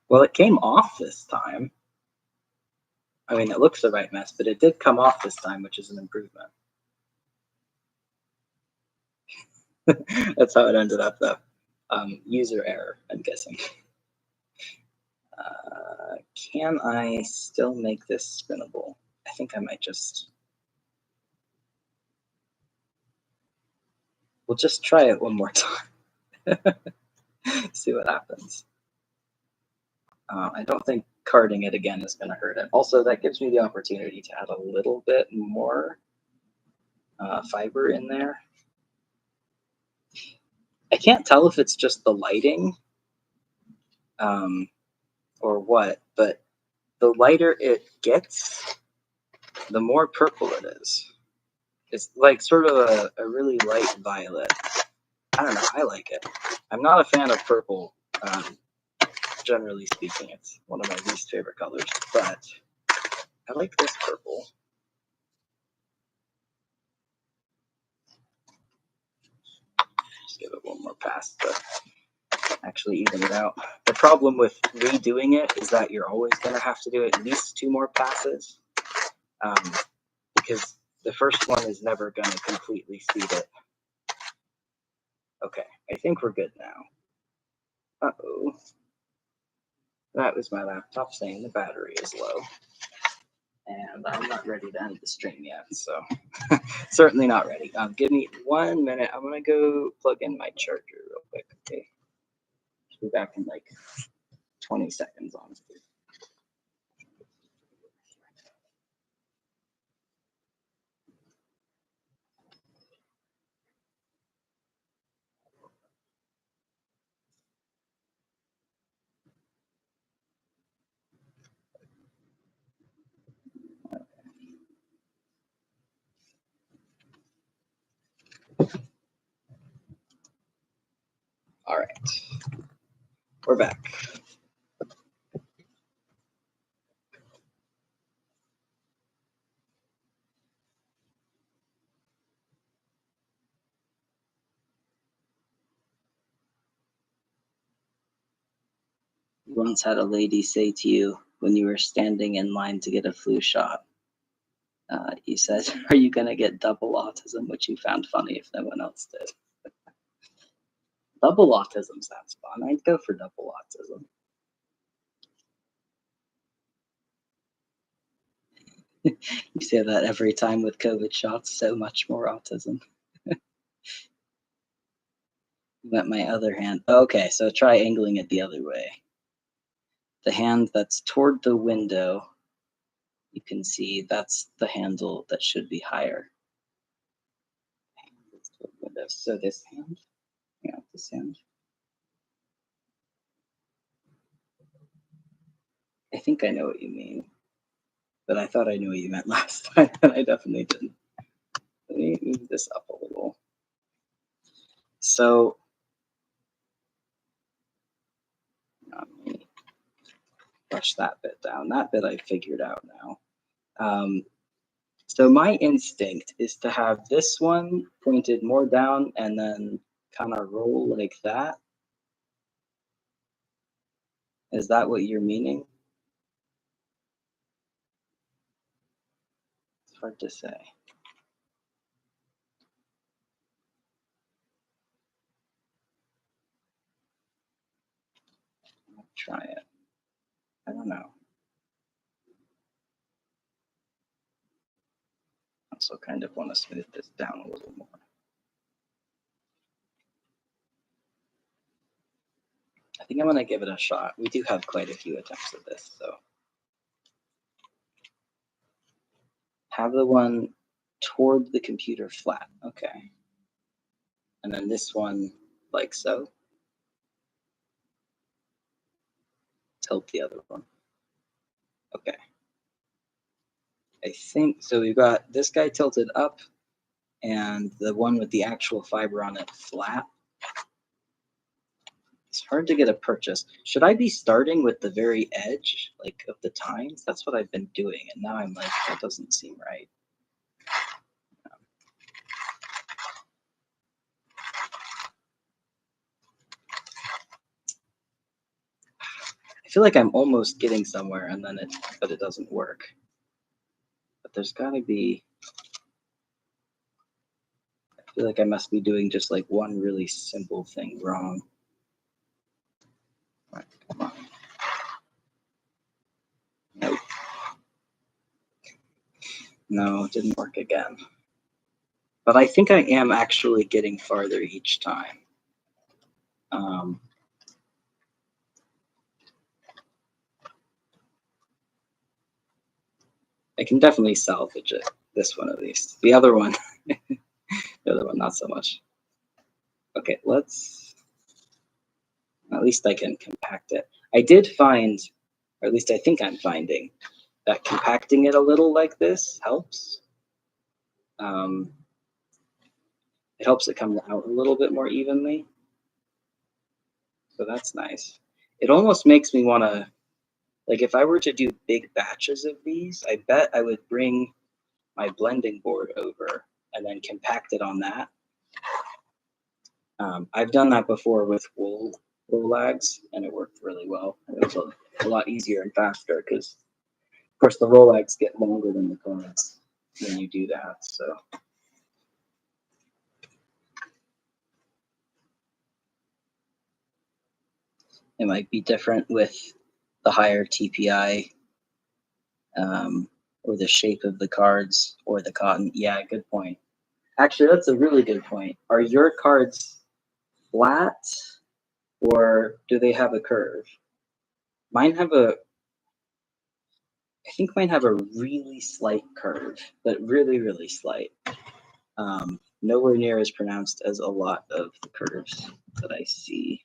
[SPEAKER 1] Well, it came off this time. I mean, it looks a right mess, but it did come off this time, which is an improvement. That's how it ended up, though. User error, I'm guessing. Can I still make this spinnable? I think I might just... We'll just try it 1 more time. See what happens. I don't think carding it again is going to hurt it. Also, that gives me the opportunity to add a little bit more fiber in there. I can't tell if it's just the lighting or what, but the lighter it gets, the more purple it is. It's like sort of a really light violet. I don't know. I like it. I'm not a fan of purple generally speaking, it's one of my least favorite colors, but I like this purple. Just give it one more pass to actually even it out. The problem with redoing it is that you're always going to have to do at least 2 more passes, because the first one is never going to completely seed it. Okay, I think we're good now. Uh-oh. That was my laptop saying the battery is low. And I'm not ready to end the stream yet, so certainly not ready. Give me 1 minute. I'm going to go plug in my charger real quick, okay? Be back in like 20 seconds, honestly. All right, we're back. You once had a lady say to you when you were standing in line to get a flu shot, you said, "Are you going to get double autism?" Which you found funny if no one else did. Double autism sounds fun. I'd go for double autism. You say that every time with COVID shots, so much more autism. But my other hand, okay, so try angling it the other way. The hand that's toward the window, you can see that's the handle that should be higher. So this hand, yeah, this hand. I think I know what you mean, but I thought I knew what you meant last time, and I definitely didn't. Let me move this up a little. So, let me brush that bit down. That bit I figured out now. So my instinct is to have this one pointed more down and then kind of roll like that. Is that what you're meaning? It's hard to say. I'll try it. I don't know. I also kind of want to smooth this down a little more. I think I'm going to give it a shot. We do have quite a few attempts at this, so. Have the one toward the computer flat. Okay. And then this one like so. Tilt the other one. Okay. I think, so we've got this guy tilted up and the one with the actual fiber on it flat. It's hard to get a purchase. Should I be starting with the very edge, like of the tines? That's what I've been doing, and now I'm like, that doesn't seem right. I feel like I'm almost getting somewhere, and then but it doesn't work. But there's got to be. I feel like I must be doing just like one really simple thing wrong. All right, come on. Nope. No, it didn't work again. But I think I am actually getting farther each time. I can definitely salvage it. This one at least. The other one, not so much. Okay, let's. At least I can compact it. I did find, or at least I think I'm finding, that compacting it a little like this helps. It helps it come out a little bit more evenly. So that's nice. It almost makes me want to, like if I were to do big batches of these, I bet I would bring my blending board over and then compact it on that. I've done that before with wool Rolags, and it worked really well. It was a lot easier and faster because, of course, the Rolags get longer than the cards when you do that. So. It might be different with the higher TPI or the shape of the cards or the cotton. Yeah, good point. Actually, that's a really good point. Are your cards flat or do they have a curve? Mine have I think mine have a really slight curve, but really, really slight. Nowhere near as pronounced as a lot of the curves that I see.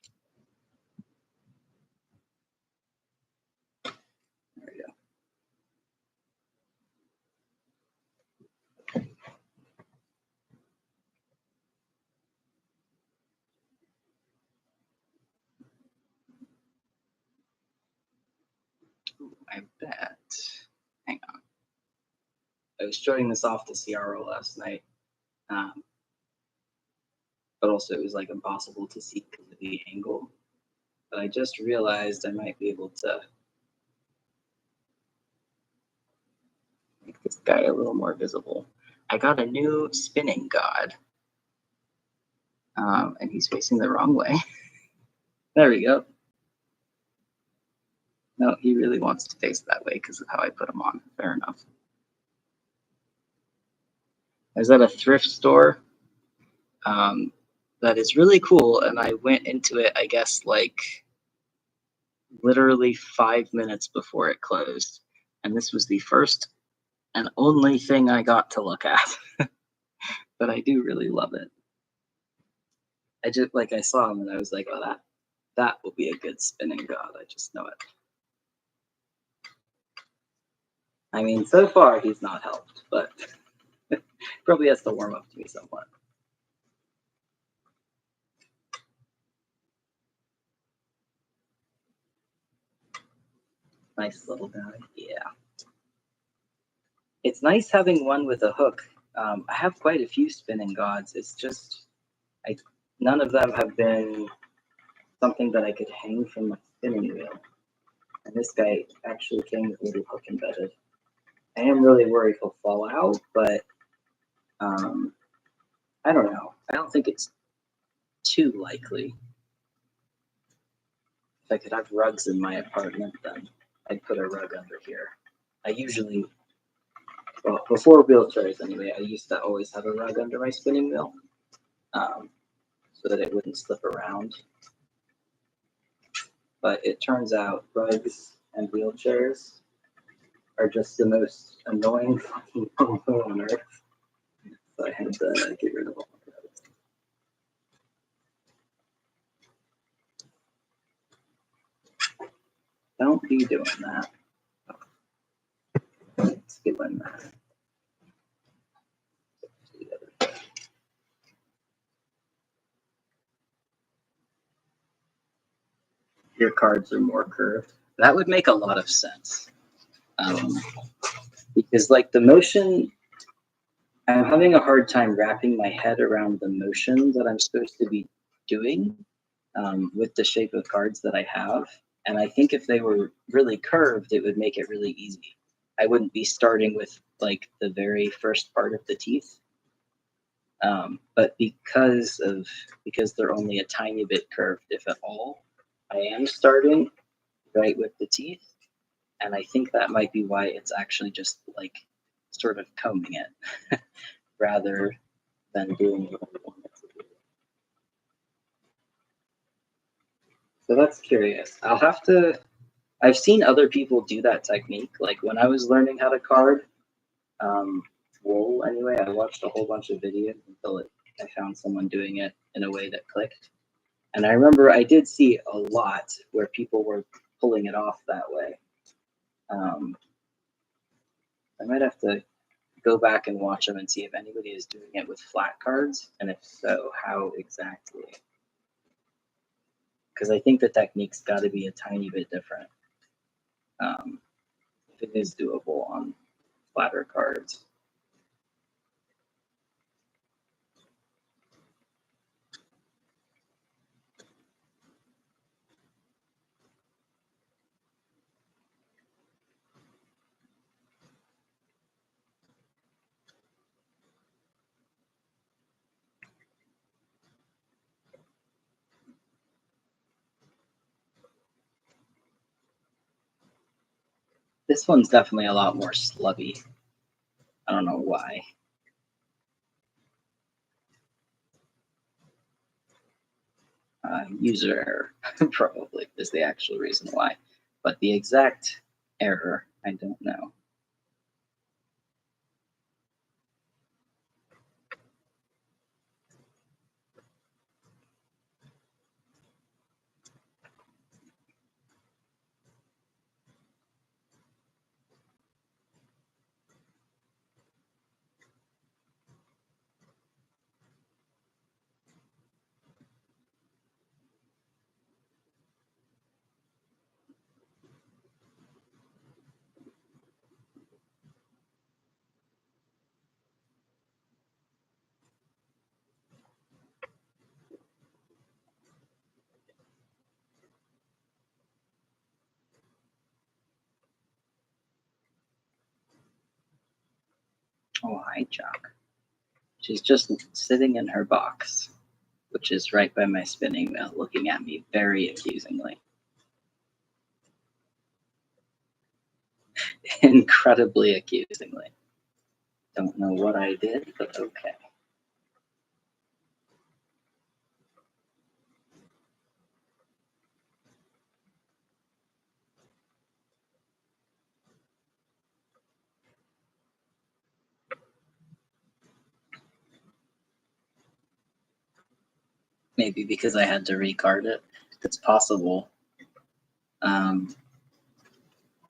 [SPEAKER 1] There we go. I bet. Hang on. I was showing this off to CRO last night, but also it was like impossible to see because of the angle. But I just realized I might be able to make this guy a little more visible. I got a new spinning god, and he's facing the wrong way. There we go. No, he really wants to face that way because of how I put him on. Fair enough. I was at a thrift store that is really cool, and I went into it, I guess, like literally 5 minutes before it closed. And this was the first and only thing I got to look at. But I do really love it. I just like I saw him and I was like, oh, that will be a good spinning god. I just know it. I mean, so far he's not helped, but probably has to warm up to me somewhat. Nice little guy. Yeah. It's nice having one with a hook. I have quite a few spinning gods. It's just none of them have been something that I could hang from my spinning wheel. And this guy actually came with a little hook embedded. I am really worried he'll fall out, but I don't know. I don't think it's too likely. If I could have rugs in my apartment, then I'd put a rug under here. I usually, well, before wheelchairs anyway, I used to always have a rug under my spinning wheel so that it wouldn't slip around. But it turns out rugs and wheelchairs are just the most annoying fucking thing on earth. So I had to get rid of all of those. Don't be doing that. Let's get one that. Your cards are more curved. That would make a lot of sense. Because like the motion, I'm having a hard time wrapping my head around the motion that I'm supposed to be doing with the shape of cards that I have. And I think if they were really curved, it would make it really easy. I wouldn't be starting with like the very first part of the teeth. But because they're only a tiny bit curved, if at all, I am starting right with the teeth. And I think that might be why it's actually just like sort of combing it rather than doing what I want it to do. So that's curious. I've seen other people do that technique. Like when I was learning how to card wool anyway, I watched a whole bunch of videos until I found someone doing it in a way that clicked. And I remember I did see a lot where people were pulling it off that way. I might have to go back and watch them and see if anybody is doing it with flat cards, and if so, how exactly. because I think the technique's got to be a tiny bit different. If it is doable on flatter cards. This one's definitely a lot more slubby. I don't know why. User error probably is the actual reason why, but the exact error, I don't know. Oh, hi, Chalk. She's just sitting in her box, which is right by my spinning wheel, looking at me very accusingly. Incredibly accusingly. Don't know what I did, but okay. Maybe because I had to recard it. It's possible.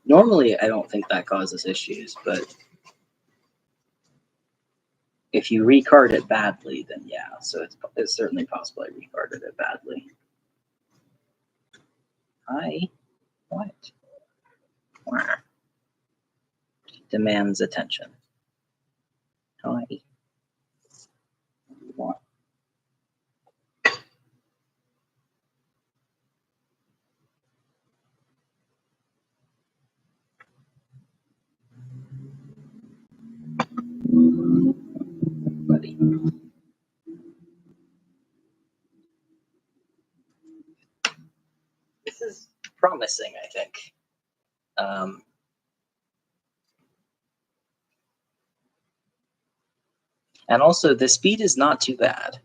[SPEAKER 1] Normally, I don't think that causes issues, but if you recard it badly, then yeah. So it's certainly possible I recarded it badly. Hi. What? Wow. Demands attention. Hi. What? Buddy. This is promising, I think. And also, the speed is not too bad.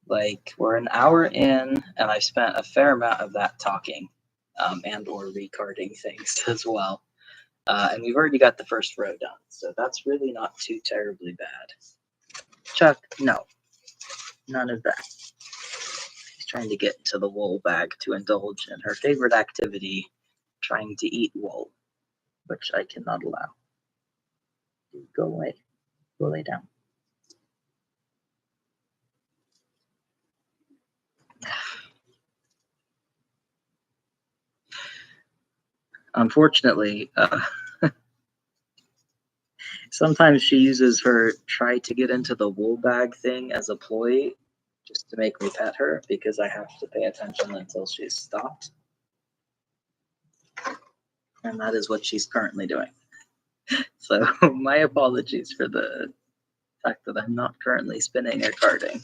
[SPEAKER 1] Like, we're an hour in, and I've spent a fair amount of that talking and or recarding things as well. And we've already got the first row done, so that's really not too terribly bad. Chuck, no. None of that. She's trying to get into the wool bag to indulge in her favorite activity, trying to eat wool, which I cannot allow. Go away. Go lay down. Unfortunately, sometimes she uses her try to get into the wool bag thing as a ploy just to make me pet her because I have to pay attention until she's stopped. And that is what she's currently doing. So my apologies for the fact that I'm not currently spinning or carding.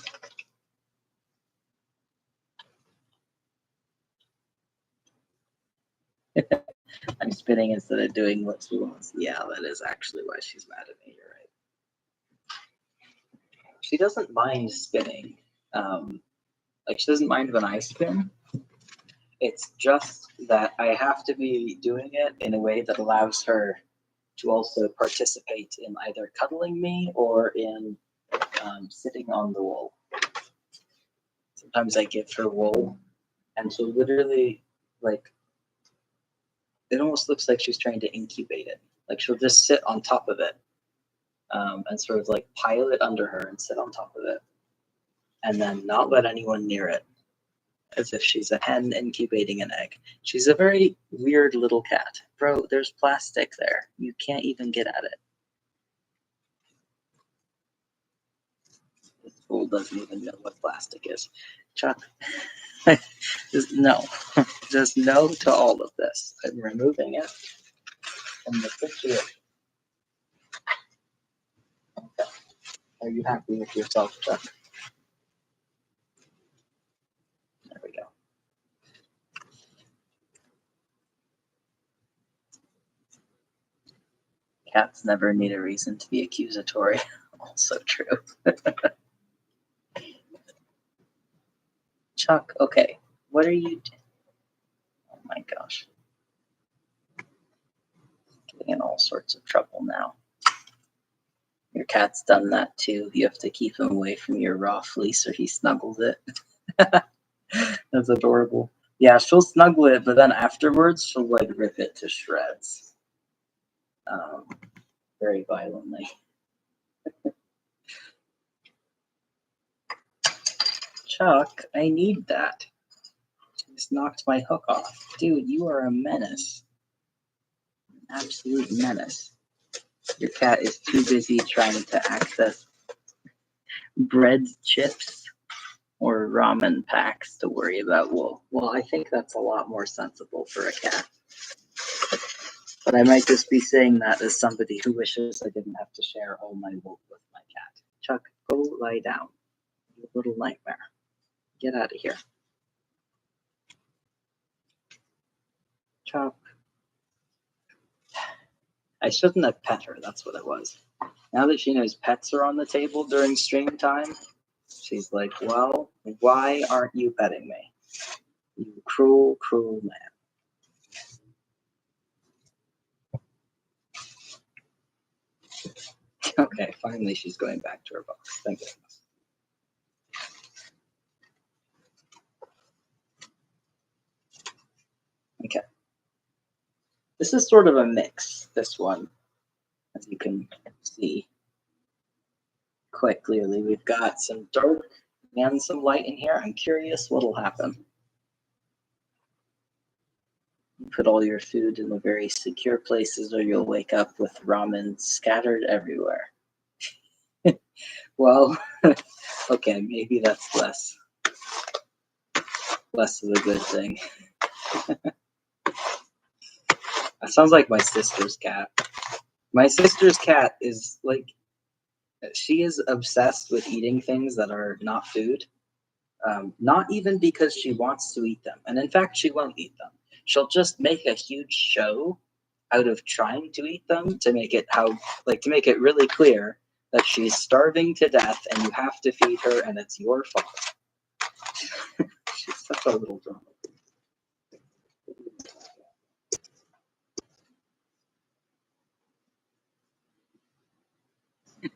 [SPEAKER 1] I'm spinning instead of doing what she wants. Yeah, that is actually why she's mad at me. You're right. She doesn't mind spinning. Like, she doesn't mind when I spin. It's just that I have to be doing it in a way that allows her to also participate in either cuddling me or in sitting on the wool. Sometimes I give her wool, and she'll literally, like, it almost looks like she's trying to incubate it. Like, she'll just sit on top of it and sort of like pile it under her and sit on top of it, and then not let anyone near it. as if she's a hen incubating an egg. She's a very weird little cat. Bro, there's plastic there. You can't even get at it. This fool doesn't even know what plastic is. Chuck, just no. Just no to all of this. I'm removing it from the situation. Okay. Are you happy with yourself, Chuck? There we go. Cats never need a reason to be accusatory. Also true. Chuck, okay. What are you doing? Oh my gosh. Getting in all sorts of trouble now. Your cat's done that too. You have to keep him away from your raw fleece or he snuggles it. That's adorable. Yeah, she'll snuggle it, but then afterwards she'll like rip it to shreds. Very violently. Chuck, I need that. You just knocked my hook off. Dude, you are a menace. An absolute menace. Your cat is too busy trying to access bread, chips, or ramen packs to worry about wool. Well, I think that's a lot more sensible for a cat. But I might just be saying that as somebody who wishes I didn't have to share all my wool with my cat. Chuck, go lie down. You little nightmare. Get out of here. Chuck. I shouldn't have pet her, that's what it was. Now that she knows pets are on the table during stream time, she's like, well, why aren't you petting me? You cruel, cruel man. Okay, finally she's going back to her box. Thank goodness. Okay. This is sort of a mix, this one, as you can see quite clearly. We've got some dark and some light in here. I'm curious what'll happen. You put all your food in the very secure places or you'll wake up with ramen scattered everywhere. Well, okay, maybe that's less of a good thing. That sounds like my sister's cat. My sister's cat is like, she is obsessed with eating things that are not food. Not even because she wants to eat them. And in fact, she won't eat them. She'll just make a huge show out of trying to eat them to make it to make it really clear that she's starving to death and you have to feed her and it's your fault. She's such a little drama.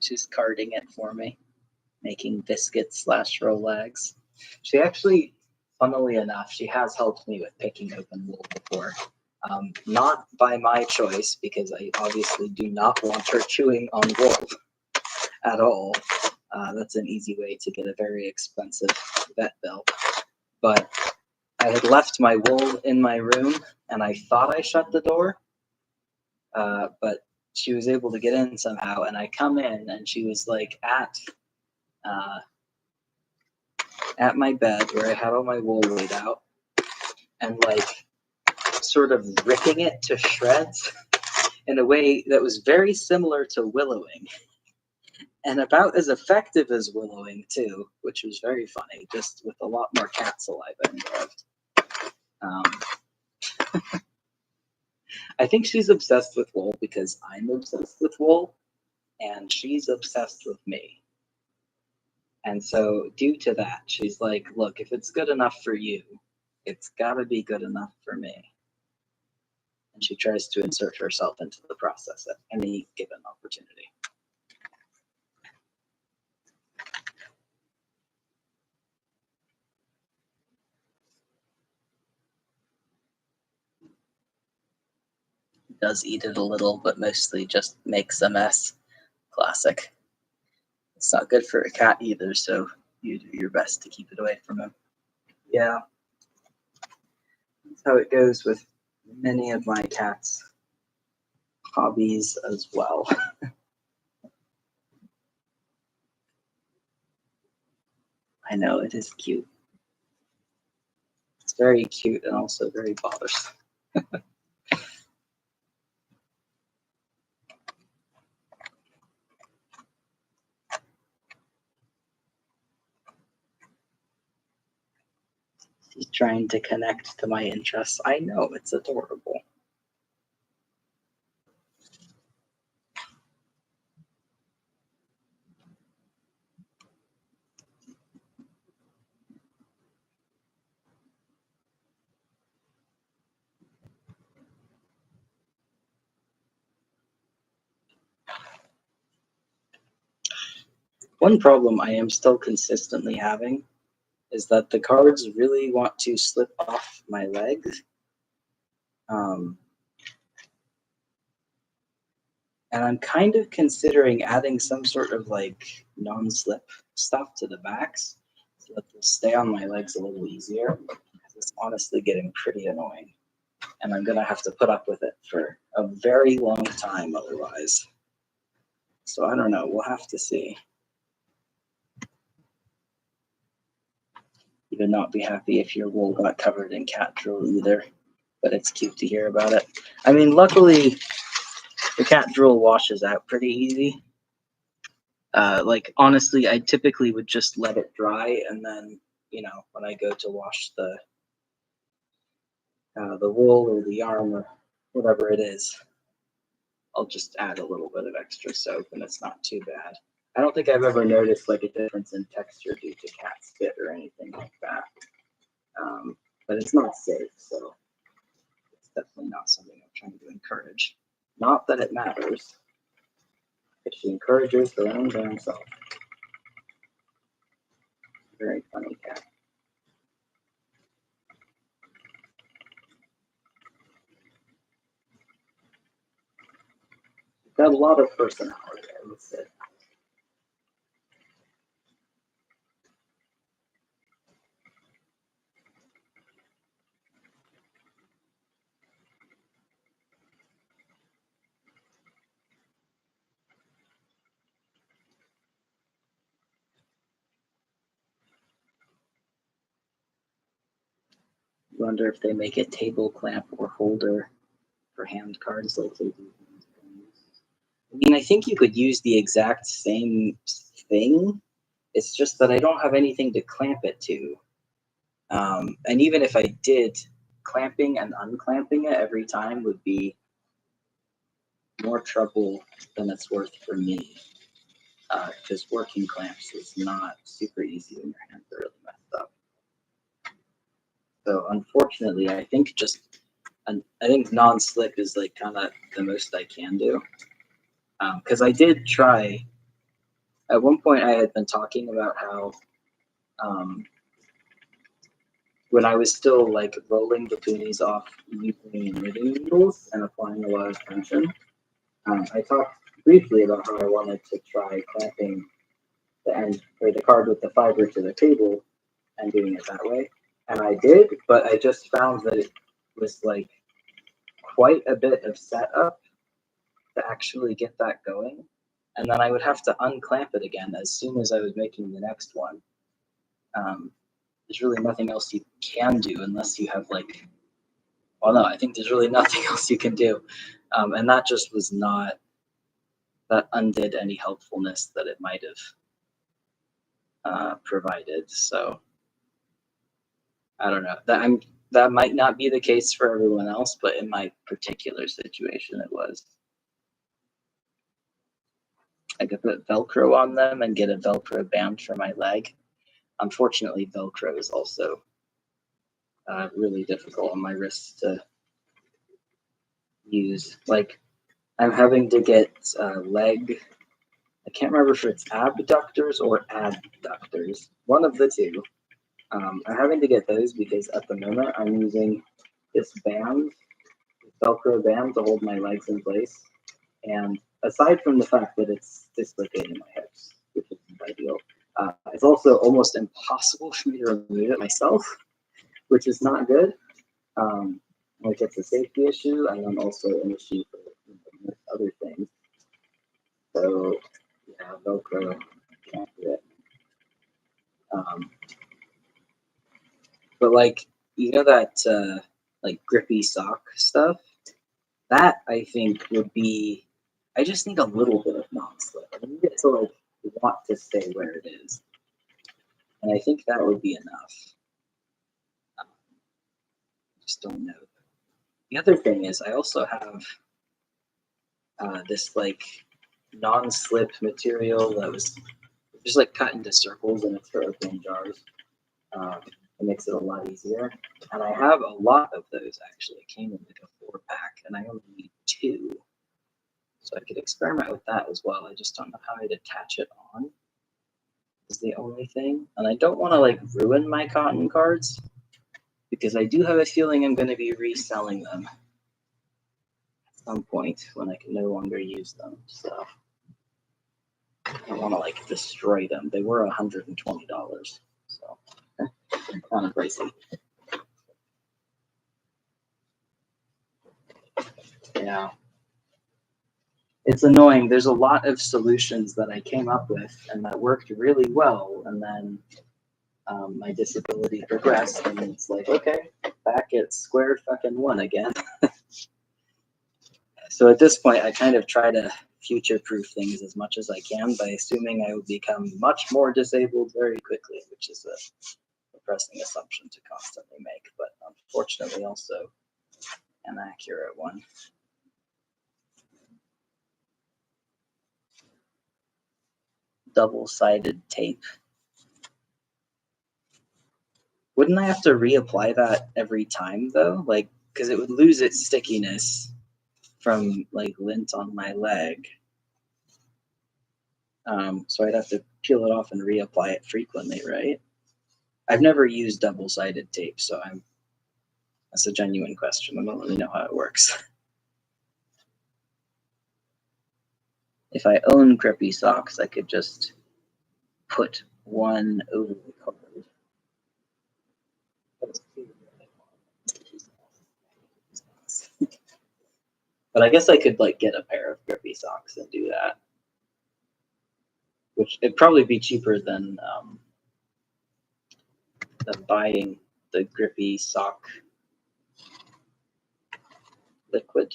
[SPEAKER 1] She's carding it for me, making biscuits / roll eggs. She actually, funnily enough, she has helped me with picking open wool before. Not by my choice, because I obviously do not want her chewing on wool at all. That's an easy way to get a very expensive vet bill. But I had left my wool in my room, and I thought I shut the door, but she was able to get in somehow, and I come in, and she was like at my bed where I had all my wool laid out, and like sort of ripping it to shreds in a way that was very similar to willowing. And about as effective as willowing too, which was very funny, just with a lot more cat saliva involved. I think she's obsessed with wool because I'm obsessed with wool, and she's obsessed with me. And so due to that, she's like, look, if it's good enough for you, it's gotta be good enough for me. And she tries to insert herself into the process at any given opportunity. Does eat it a little, but mostly just makes a mess. Classic. It's not good for a cat either, so you do your best to keep it away from him. Yeah, how it goes with many of my cat's hobbies as well. I know, it is cute. It's very cute and also very bothersome. He's trying to connect to my interests. I know, it's adorable. One problem I am still consistently having is that the cards really want to slip off my legs. And I'm kind of considering adding some sort of like non-slip stuff to the backs so that they'll stay on my legs a little easier. It's honestly getting pretty annoying. And I'm gonna have to put up with it for a very long time otherwise. So I don't know, we'll have to see. You would not be happy if your wool got covered in cat drool either, but it's cute to hear about it. I mean, luckily, the cat drool washes out pretty easy. Like, honestly, I typically would just let it dry, and then, you know, when I go to wash the wool or the yarn or whatever it is, I'll just add a little bit of extra soap, and it's not too bad. I don't think I've ever noticed like a difference in texture due to cat spit or anything like that. But it's not safe, so it's definitely not something I'm trying to encourage. Not that it matters, but she encourages her own damn self. Very funny cat. Got a lot of personality, I would say. Wonder if they make a table clamp or holder for hand cards like they do. I mean, I think you could use the exact same thing. It's just that I don't have anything to clamp it to. And even if I did, clamping and unclamping it every time would be more trouble than it's worth for me. Because working clamps is not super easy when your hands are really messed up. So unfortunately, I think non-slip is like kind of the most I can do. Because I did try. At one point, I had been talking about how when I was still like rolling the toonies off using knitting needles and applying a lot of tension, I talked briefly about how I wanted to try clamping the end or the card with the fiber to the table and doing it that way. And I did, but I just found that it was like quite a bit of setup to actually get that going. And then I would have to unclamp it again as soon as I was making the next one. There's really nothing else you can do unless you have like, well, no, I think there's really nothing else you can do. And that just was not, that undid any helpfulness that it might have provided. So I don't know. That might not be the case for everyone else, but in my particular situation, it was. I could put Velcro on them and get a Velcro band for my leg. Unfortunately, Velcro is also really difficult on my wrists to use. Like, I'm having to get leg, I can't remember if it's abductors or adductors, one of the two. I'm having to get those because at the moment I'm using this band, Velcro band to hold my legs in place. And aside from the fact that it's dislocating my hips, which isn't ideal, it's also almost impossible for me to remove it myself, which is not good. Like it's a safety issue and then also an issue for other things. So yeah, Velcro can't do it. But like that like grippy sock stuff, that I think would be. I just need a little bit of non-slip. I need it to like want to stay where it is, and I think that would be enough. Just don't know. The other thing is I also have this like non-slip material that was just like cut into circles and it's for opening jars. It makes it a lot easier. And I have a lot of those actually. It came in like a 4-pack and I only need 2. So I could experiment with that as well. I just don't know how I'd attach it on is the only thing. And I don't want to like ruin my cotton cards because I do have a feeling I'm going to be reselling them at some point when I can no longer use them. So I don't want to like destroy them. They were $120, so kind of pricey. Yeah. It's annoying. There's a lot of solutions that I came up with and that worked really well, and then my disability progressed, and it's like, okay, back at square fucking one again. So at this point, I kind of try to future-proof things as much as I can by assuming I would become much more disabled very quickly, which is a depressing assumption to constantly make, but unfortunately also an accurate one. Double-sided tape. Wouldn't I have to reapply that every time though? Like, because it would lose its stickiness from like lint on my leg. So I'd have to peel it off and reapply it frequently, right? I've never used double-sided tape, so that's a genuine question. I don't really know how it works. If I own grippy socks, I could just put one over the card. But I guess I could like get a pair of grippy socks and do that, which it'd probably be cheaper than buying the grippy sock liquid.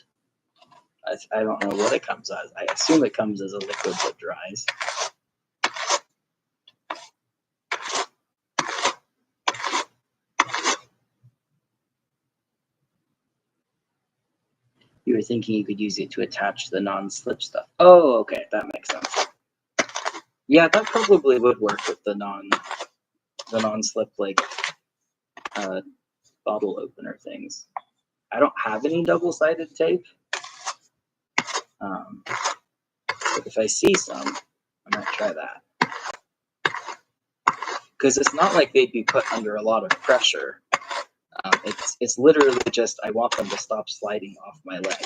[SPEAKER 1] I don't know what it comes as. I assume it comes as a liquid that dries. You were thinking you could use it to attach the non-slip stuff. Oh, okay, that makes sense. Yeah, that probably would work with the non-slip like bottle opener things. I don't have any double-sided tape. But if I see some, I might try that. Because it's not like they'd be put under a lot of pressure. It's literally just I want them to stop sliding off my leg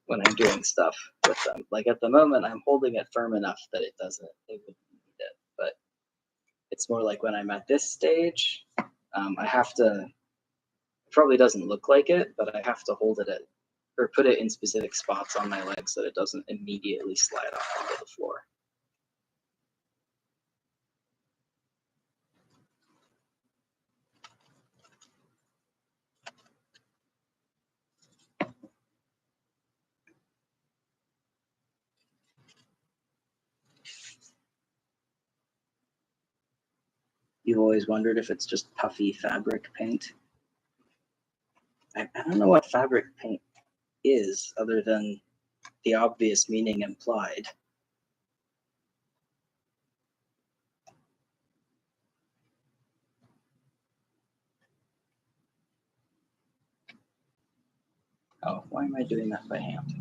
[SPEAKER 1] when I'm doing stuff with them. Like at the moment, I'm holding it firm enough that it wouldn't need it. But it's more like when I'm at this stage, I have to. It probably doesn't look like it, but I have to hold it or put it in specific spots on my leg so that it doesn't immediately slide off onto the floor. You've always wondered if it's just puffy fabric paint. I don't know what fabric paint is other than the obvious meaning implied. Oh, why am I doing that by hand?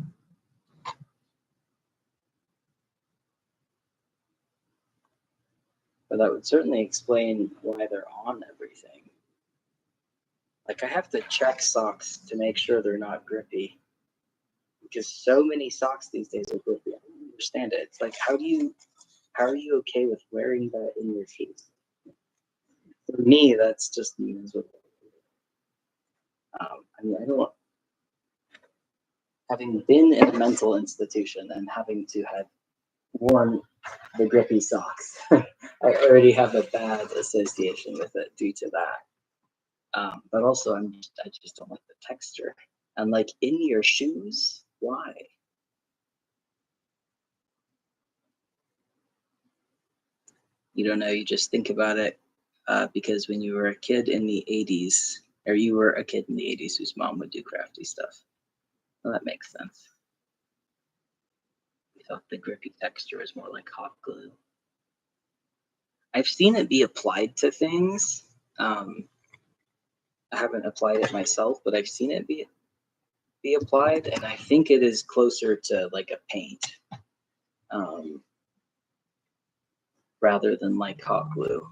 [SPEAKER 1] But that would certainly explain why they're on everything. Like I have to check socks to make sure they're not grippy. Because so many socks these days are grippy. I don't understand it. It's like how are you okay with wearing that in your feet? For me, that's just miserable. I mean, I don't, having been in a mental institution and having to have worn the grippy socks, I already have a bad association with it due to that. But also, I just don't like the texture. And like in your shoes, why? You don't know, you just think about it because when you were a kid in the 80s, or you were a kid in the 80s whose mom would do crafty stuff. Well, that makes sense. We thought the grippy texture was more like hot glue. I've seen it be applied to things. I haven't applied it myself, but I've seen it be applied, and I think it is closer to like a paint rather than like hot glue.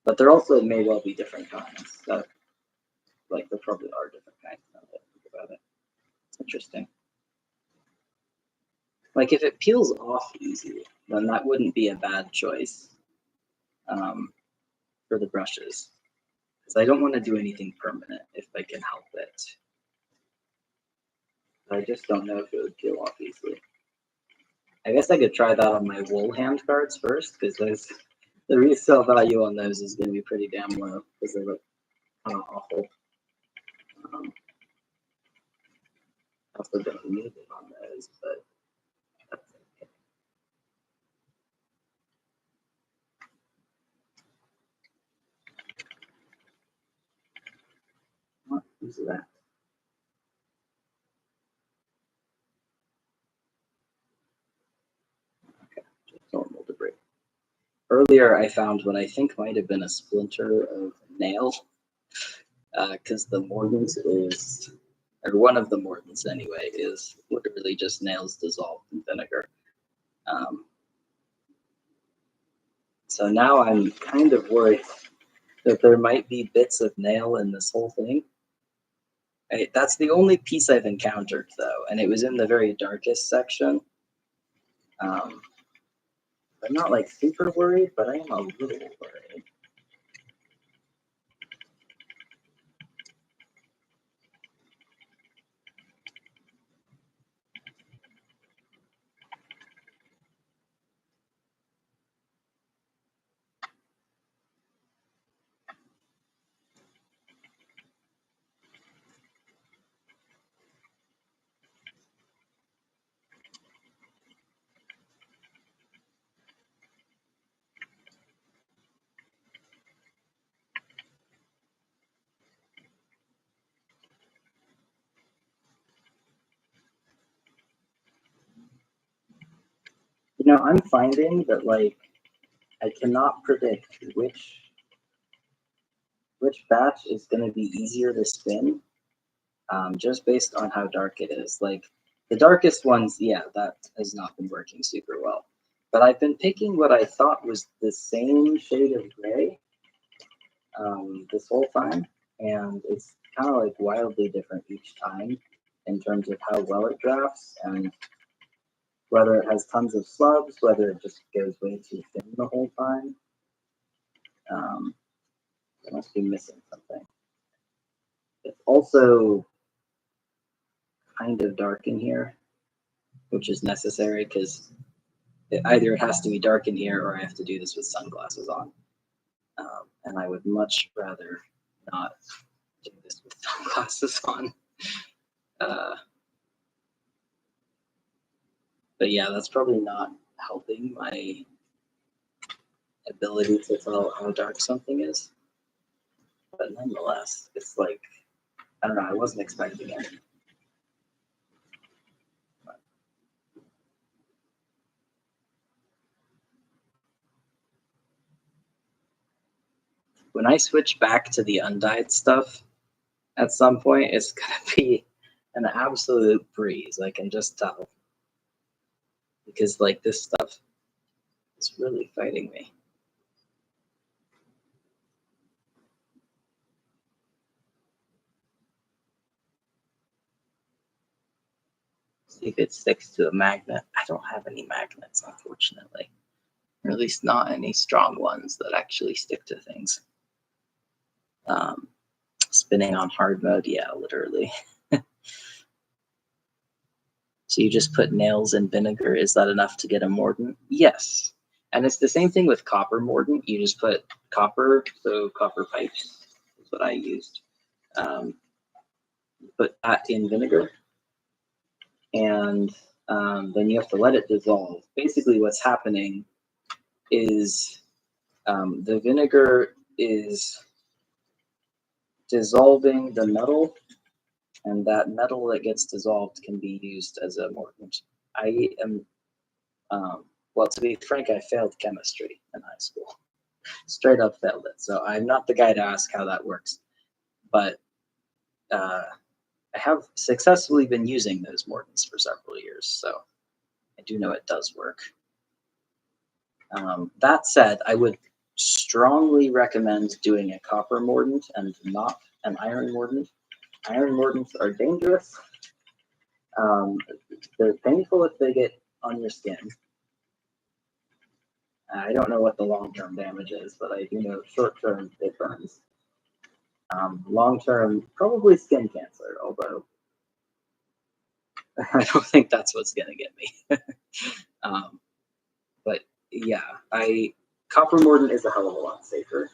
[SPEAKER 1] But there also may well be different kinds. That, like, there probably are different kinds now that I think about it. It's interesting. Like, if it peels off easy, then that wouldn't be a bad choice for the brushes. Because I don't want to do anything permanent if I can help it. I just don't know if it would peel off easily. I guess I could try that on my wool hand cards first, because the resale value on those is going to be pretty damn low because they look kind of awful. Also don't need it on those, but that's okay. What is that? Okay, just normal debris. Earlier, I found what I think might have been a splinter of nail, because the mordant is, or one of the mordants anyway, is literally just nails dissolved in vinegar. So now I'm kind of worried that there might be bits of nail in this whole thing. That's the only piece I've encountered, though, and it was in the very darkest section. I'm not like super worried, but I am a little worried. You know, I'm finding that, like, I cannot predict which batch is going to be easier to spin, just based on how dark it is. Like, the darkest ones, yeah, that has not been working super well. But I've been picking what I thought was the same shade of gray this whole time, and it's kind of like wildly different each time in terms of how well it drafts and whether it has tons of slubs, whether it just goes way too thin the whole time. I must be missing something. It's also kind of dark in here, which is necessary because either it has to be dark in here or I have to do this with sunglasses on. And I would much rather not do this with sunglasses on. But yeah, that's probably not helping my ability to tell how dark something is. But nonetheless, it's like, I don't know, I wasn't expecting it. When I switch back to the undyed stuff at some point, it's gonna be an absolute breeze. I can just tell. Because like this stuff is really fighting me. See if it sticks to a magnet. I don't have any magnets, unfortunately. Or at least not any strong ones that actually stick to things. spinning on hard mode. Yeah, literally. So you just put nails in vinegar. Is that enough to get a mordant? Yes. And it's the same thing with copper mordant. You just put copper, so copper pipes is what I used. Put that in vinegar, and then you have to let it dissolve. Basically what's happening is the vinegar is dissolving the metal, and that metal that gets dissolved can be used as a mordant. I am, well, to be frank, I failed chemistry in high school. Straight up failed it. So I'm not the guy to ask how that works. But I have successfully been using those mordants for several years, so I do know it does work. That said, I would strongly recommend doing a copper mordant and not an iron mordant. Iron mordants are dangerous. They're painful if they get on your skin. I don't know what the long-term damage is, but I do know short-term it burns. Long-term, probably skin cancer, although I don't think that's what's gonna get me. But yeah, copper mordant is a hell of a lot safer,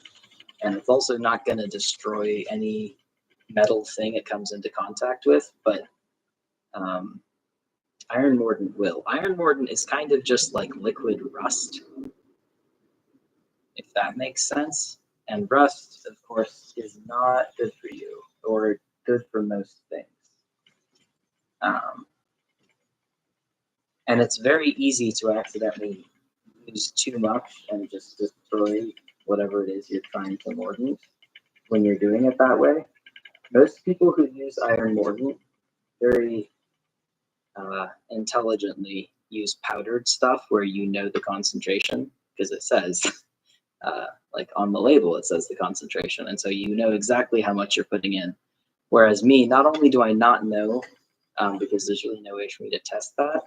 [SPEAKER 1] and it's also not gonna destroy any metal thing it comes into contact with, but iron mordant will. Iron mordant is kind of just like liquid rust, if that makes sense. And rust, of course, is not good for you, or good for most things. And it's very easy to accidentally use too much and just destroy whatever it is you're trying to mordant when you're doing it that way. Most people who use iron mordant very intelligently use powdered stuff where you know the concentration, because it says, like on the label, it says the concentration. And so you know exactly how much you're putting in. Whereas me, not only do I not know, because there's really no way for me to test that,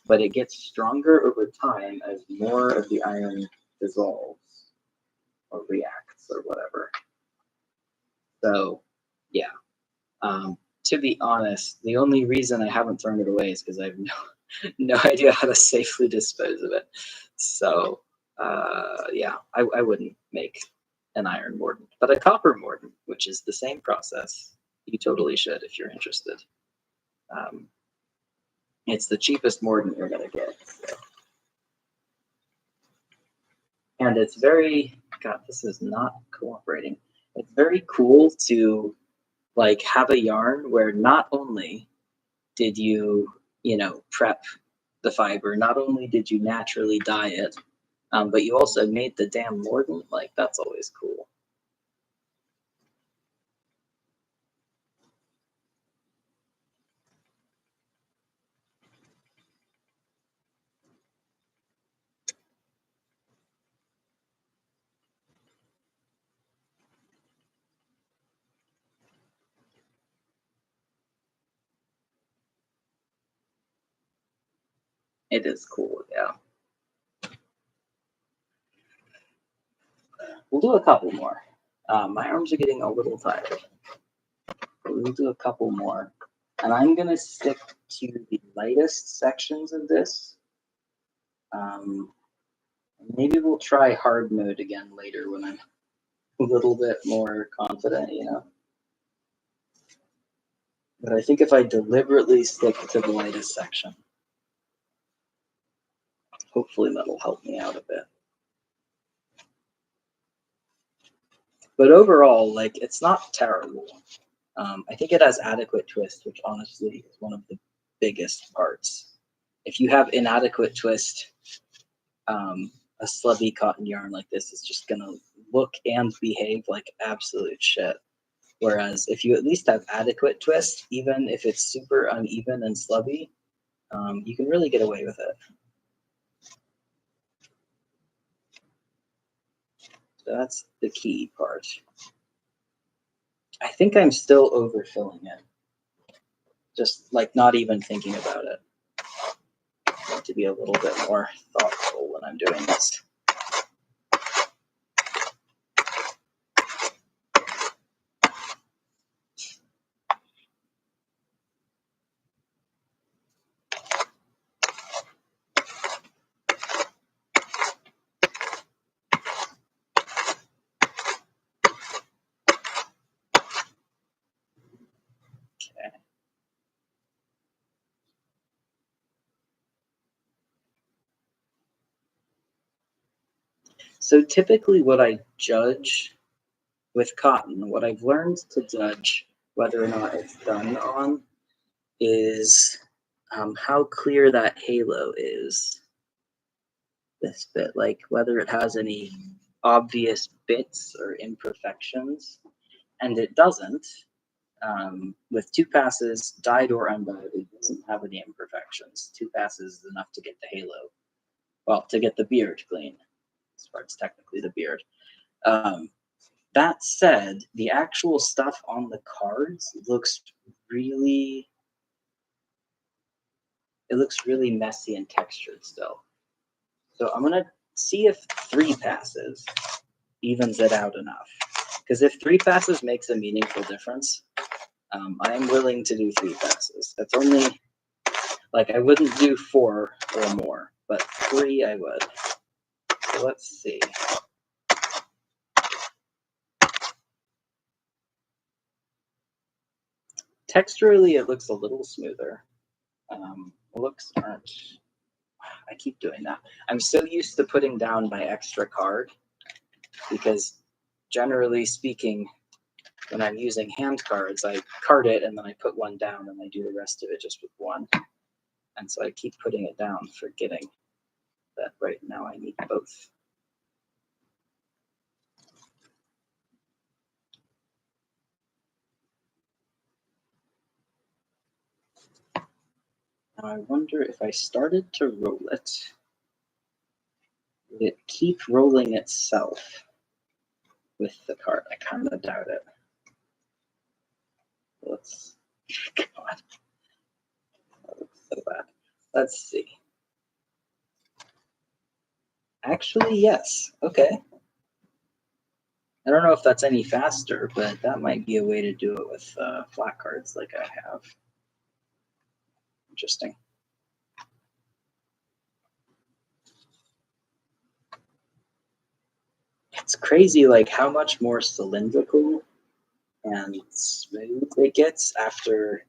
[SPEAKER 1] but it gets stronger over time as more of the iron dissolves or reacts or whatever. So yeah, to be honest, the only reason I haven't thrown it away is because I have no idea how to safely dispose of it. So yeah, I wouldn't make an iron mordant, but a copper mordant, which is the same process, you totally should if you're interested. It's the cheapest mordant you're gonna get. So. And it's very, God, this is not cooperating. It's very cool to like have a yarn where not only did you, prep the fiber, not only did you naturally dye it, but you also made the damn mordant. Like, that's always cool. It is cool, yeah. We'll do a couple more. My arms are getting a little tired. But we'll do a couple more. And I'm going to stick to the lightest sections of this. Maybe we'll try hard mode again later when I'm a little bit more confident, But I think if I deliberately stick to the lightest section, hopefully that'll help me out a bit. But overall, like, it's not terrible. I think it has adequate twist, which honestly is one of the biggest parts. If you have inadequate twist, a slubby cotton yarn like this is just gonna look and behave like absolute shit. Whereas if you at least have adequate twist, even if it's super uneven and slubby, you can really get away with it. So that's the key part. I think I'm still overfilling it. Just like not even thinking about it. I need to be a little bit more thoughtful when I'm doing this. So typically what I judge with cotton, what I've learned to judge whether or not it's done on is how clear that halo is. This bit, like whether it has any obvious bits or imperfections, and it doesn't. With 2 passes, dyed or undyed, it doesn't have any imperfections. 2 passes is enough to get the halo. Well, to get the beard clean, as far as technically the beard. That said, the actual stuff on the cards looks really messy and textured still. So I'm gonna see if 3 passes evens it out enough. Because if 3 passes makes a meaningful difference, I am willing to do 3 passes. That's only, like, I wouldn't do 4 or more, but 3 I would. So let's see. Texturally, it looks a little smoother. Looks aren't. I keep doing that. I'm so used to putting down my extra card because, generally speaking, when I'm using hand cards, I card it and then I put 1 down and I do the rest of it just with 1. And so I keep putting it down, forgetting that right now I need both. Now I wonder if I started to roll it, would it keep rolling itself with the card? I kind of doubt it. Let's, God, that looks so bad. Let's see. Actually, yes. Okay. I don't know if that's any faster, but that might be a way to do it with flat cards like I have. Interesting. It's crazy, like how much more cylindrical and smooth it gets after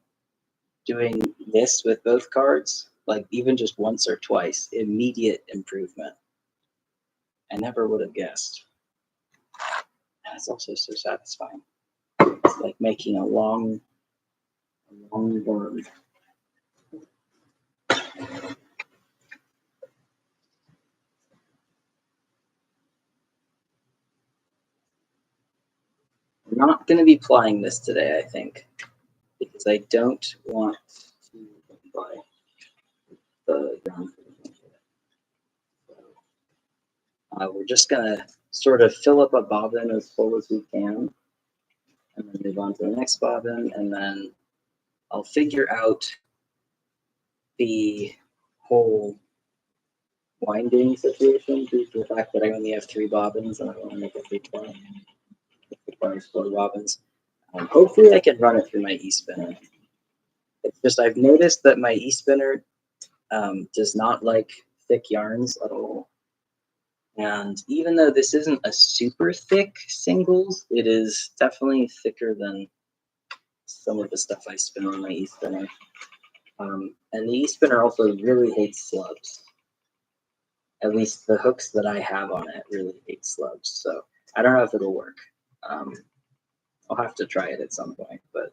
[SPEAKER 1] doing this with both cards. Like even just once or twice, immediate improvement. I never would have guessed. And it's also so satisfying. It's like making a long bird. I'm not going to be plying this today, I think, because I don't want to buy the ground. We're just going to sort of fill up a bobbin as full as we can, and then move on to the next bobbin, and then I'll figure out the whole winding situation due to the fact that I only have 3 bobbins and I want to make a big one. It requires 4 bobbins. Hopefully I can run it through my e-spinner. It's just I've noticed that my e-spinner does not like thick yarns at all. And even though this isn't a super thick singles, it is definitely thicker than some of the stuff I spin on my e-spinner. And the e-spinner also really hates slubs. At least the hooks that I have on it really hate slubs. So I don't know if it'll work. I'll have to try it at some point, but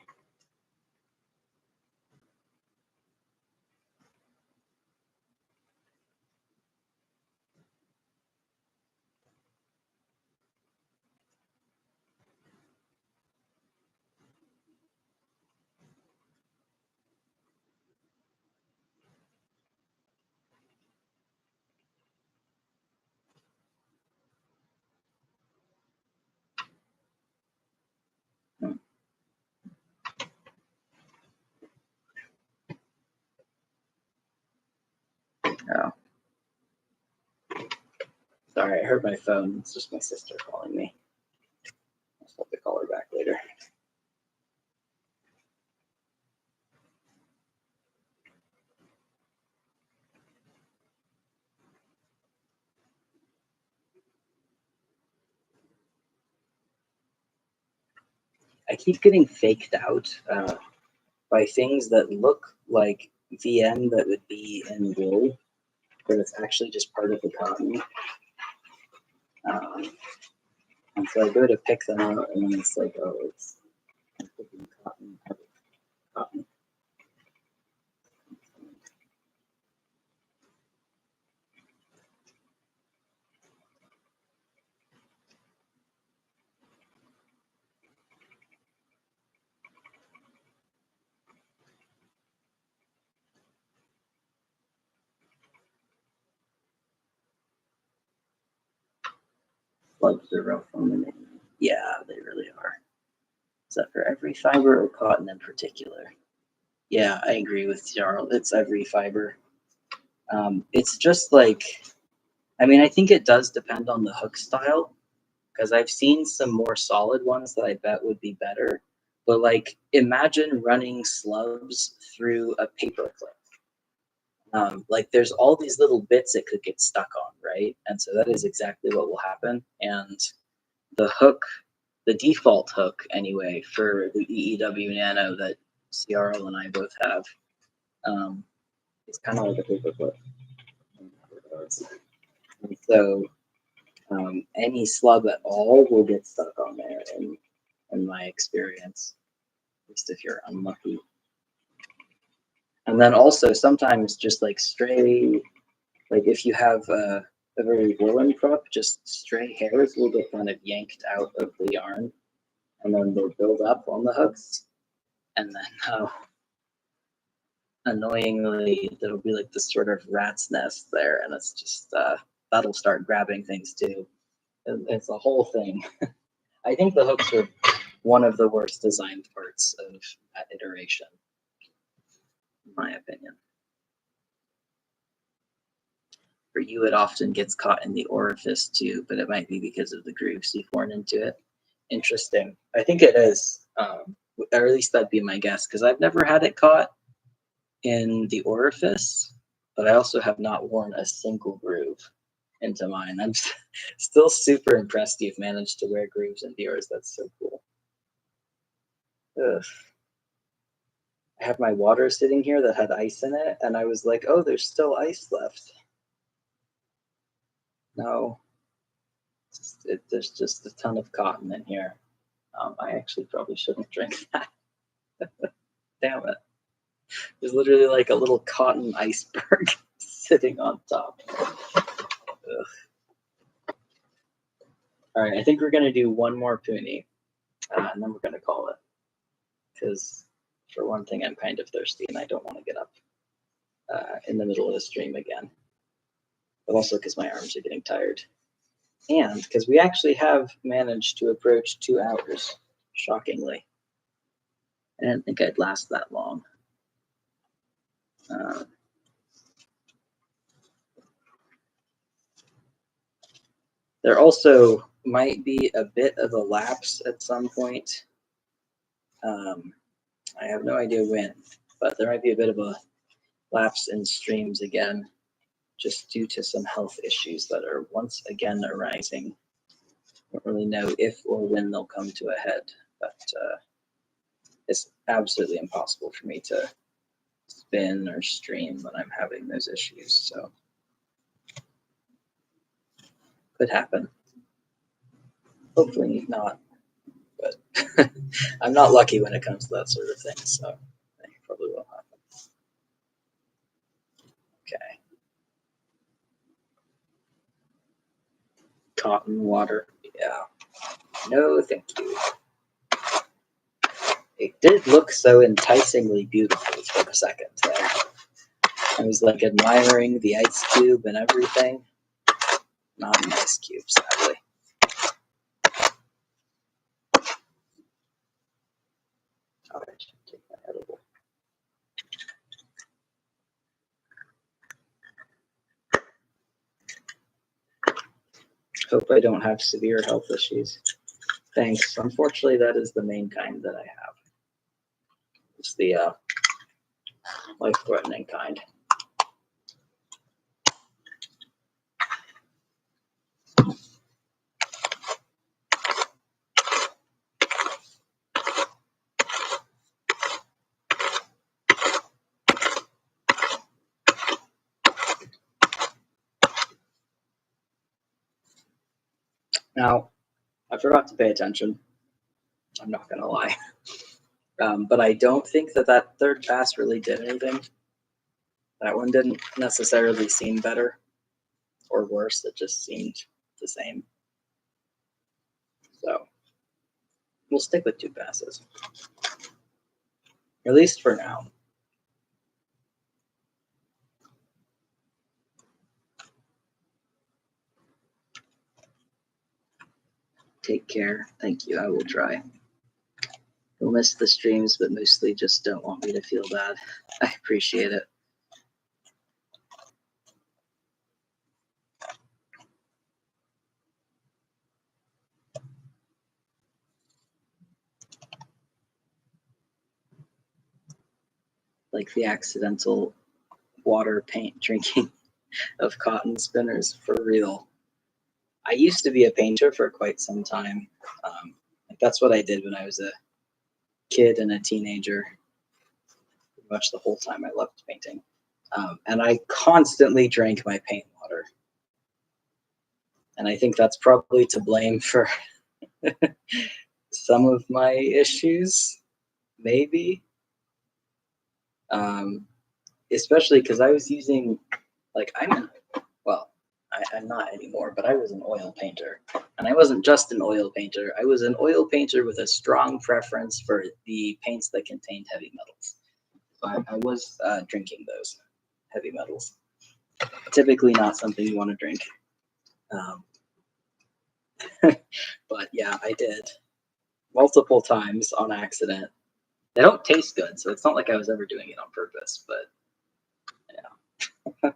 [SPEAKER 1] oh. Sorry, I heard my phone. It's just my sister calling me. I'll have to call her back later. I keep getting faked out by things that look like VM that would be in wool, but it's actually just part of the cotton. And so I go to pick them out, and then it's like, oh, it's picking cotton, cotton. Slugs are rough on the name. Yeah, they really are. Is that for every fiber or cotton in particular? Yeah, I agree with Jarl. It's every fiber. It's just like, I mean, I think it does depend on the hook style, because I've seen some more solid ones that I bet would be better. But like, imagine running slubs through a paper clip. Like, there's all these little bits it could get stuck on, right? And so that is exactly what will happen. And the hook, the default hook anyway, for the EEW Nano that CRL and I both have, it's kind of like a paper clip. And so any slub at all will get stuck on there in my experience, at least if you're unlucky. And then also sometimes just like stray, like if you have a very woolen prop, just stray hairs will get kind of yanked out of the yarn, and then they'll build up on the hooks, and then annoyingly there'll be like this sort of rat's nest there, and it's just that'll start grabbing things too. It's a whole thing. I think the hooks are one of the worst designed parts of that iteration, in my opinion. For you, it often gets caught in the orifice too, but it might be because of the grooves you've worn into it. Interesting. I think it is, or at least that'd be my guess, because I've never had it caught in the orifice, but I also have not worn a single groove into mine. I'm still super impressed you've managed to wear grooves into yours. That's so cool. Ugh. I have my water sitting here that had ice in it, and I was like, oh, there's still ice left. No, there's just a ton of cotton in here. I actually probably shouldn't drink that. Damn it. There's literally like a little cotton iceberg sitting on top. Ugh. All right, I think we're going to do one more Puni, and then we're going to call it. Because for one thing, I'm kind of thirsty, and I don't want to get up in the middle of the stream again. But also because my arms are getting tired. And because we actually have managed to approach 2 hours, shockingly. I didn't think I'd last that long. There also might be a bit of a lapse at some point. I have no idea when, but there might be a bit of a lapse in streams again, just due to some health issues that are once again arising. Don't really know if or when they'll come to a head, but it's absolutely impossible for me to spin or stream when I'm having those issues. So could happen. Hopefully not, but I'm not lucky when it comes to that sort of thing, so it probably will happen. Okay. Cotton water, yeah. No, thank you. It did look so enticingly beautiful for a second there. I was like admiring the ice cube and everything. Not an ice cube, sadly. Oh, I should take my edible. Hope I don't have severe health issues. Thanks. Unfortunately, that is the main kind that I have. It's the life-threatening kind. Now, I forgot to pay attention. I'm not going to lie. But I don't think that third pass really did anything. That one didn't necessarily seem better or worse. It just seemed the same. So we'll stick with 2 passes, at least for now. Take care. Thank you. I will try. You'll miss the streams, but mostly just don't want me to feel bad. I appreciate it. Like the accidental water paint drinking of cotton spinners, for real. I used to be a painter for quite some time. That's what I did when I was a kid and a teenager. Pretty much the whole time I loved painting. And I constantly drank my paint water. And I think that's probably to blame for some of my issues, maybe. Especially because I was using, like, I'm not anymore, but I was an oil painter. And I wasn't just an oil painter. I was an oil painter with a strong preference for the paints that contained heavy metals. So I was drinking those heavy metals. Typically not something you want to drink. But yeah, I did. Multiple times on accident. They don't taste good, so it's not like I was ever doing it on purpose, but yeah.